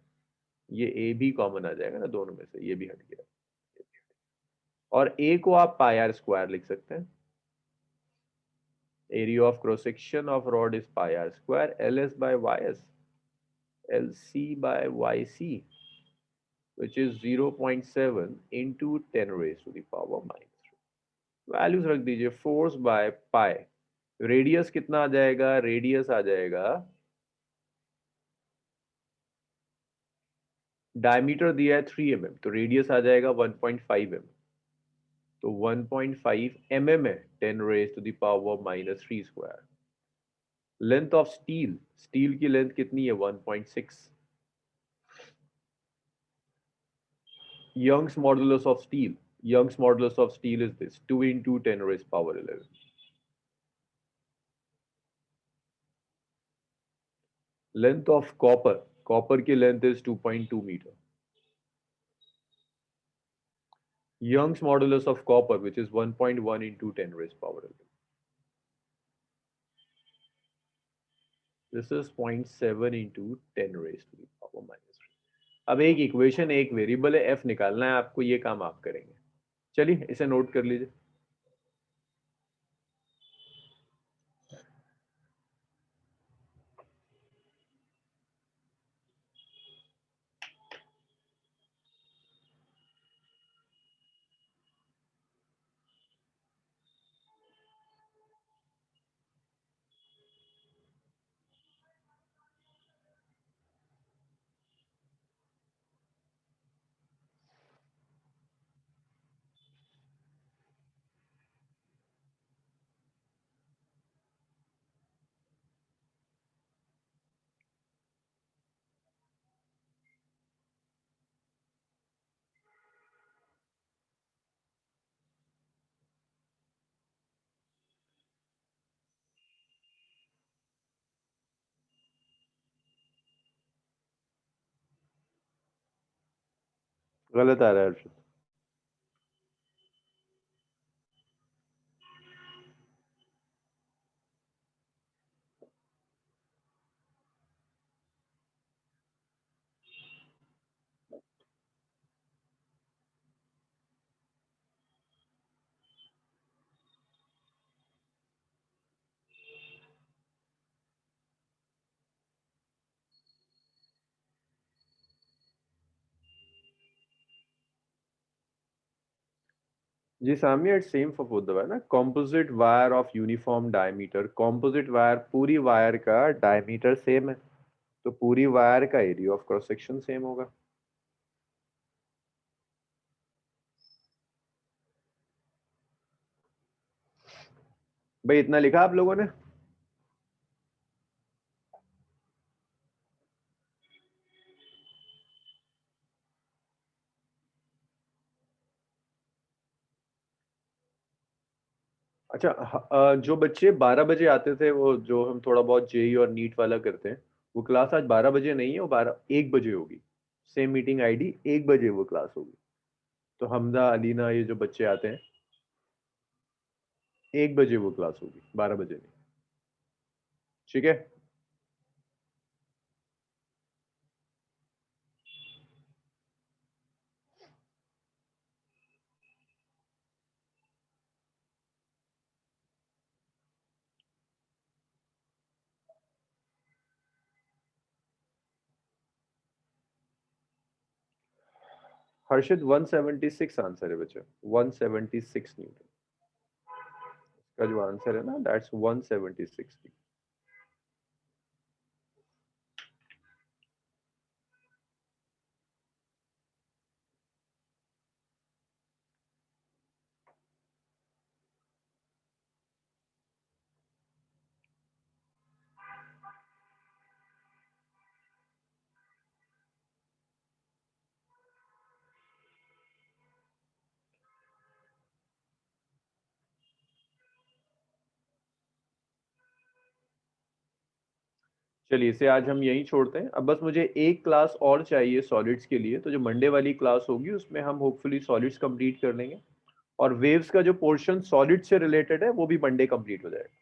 ये ए भी कॉमन आ जाएगा ना दोनों में से, ये भी हट गया। और ए को आप पाई आर स्क्वायर लिख सकते हैं, area of cross section of rod is pi r square, ls by ys, lc by yc, which is 0.7 into 10 raised to the power minus 3. Values रख दीजिए, फोर्स बाय पाई, रेडियस कितना आ जाएगा, रेडियस आ जाएगा, डायमीटर दिया है 3 mm, तो रेडियस आ जाएगा 1.5 mm, तो 1.5 mm है 10 raise to the power minus 3 square. Length of steel, steel की लेंथ कितनी है 1.6। Young's modulus of steel. Young's modulus of steel is this, 2 into 10 raised power 11. Length of copper. Copper की length is 2.2 meter. Young's modulus of copper, which is 1.1 into 10 raised power 11. This is 0.7 into 10 raised to the power minus 3. अब एक इक्वेशन, एक वेरिएबल है f निकालना है आपको, ये काम आप करेंगे। चलिए इसे नोट कर लीजिए। गलत आ रहा है अर्षद। जी सामने it same for both the wire ना, composite wire of uniform diameter, composite wire पूरी वायर का डायमीटर सेम है, तो पूरी वायर का area of cross section same होगा। भाई इतना लिखा आप लोगों ने? अच्छा, जो बच्चे 12 बजे आते थे, वो जो हम थोड़ा बहुत जेई और नीट वाला करते हैं, वो क्लास आज 12 बजे नहीं है, वो 1 बजे होगी। सेम मीटिंग आईडी, 1 बजे वो क्लास होगी। तो हमजा, अलीना, ये जो बच्चे आते हैं, 1 बजे वो क्लास होगी, 12 बजे नहीं। ठीक है। हर्षित 176 आंसर है बच्चे, 176 न्यूटन का जो आंसर है ना, दैट्स 176। चलिए इसे आज हम यहीं छोड़ते हैं। अब बस मुझे एक क्लास और चाहिए सॉलिड्स के लिए, तो जो मंडे वाली क्लास होगी उसमें हम होपफुली सॉलिड्स कंप्लीट कर लेंगे, और वेव्स का जो पोर्शन सॉलिड से रिलेटेड है वो भी मंडे कंप्लीट हो जाएगा।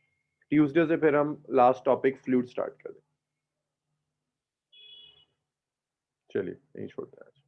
ट्यूसडे से फिर हम लास्ट टॉपिक फ्लूइड स्टार्ट कर दें। चलिए यहीं छोड़ते हैं आज।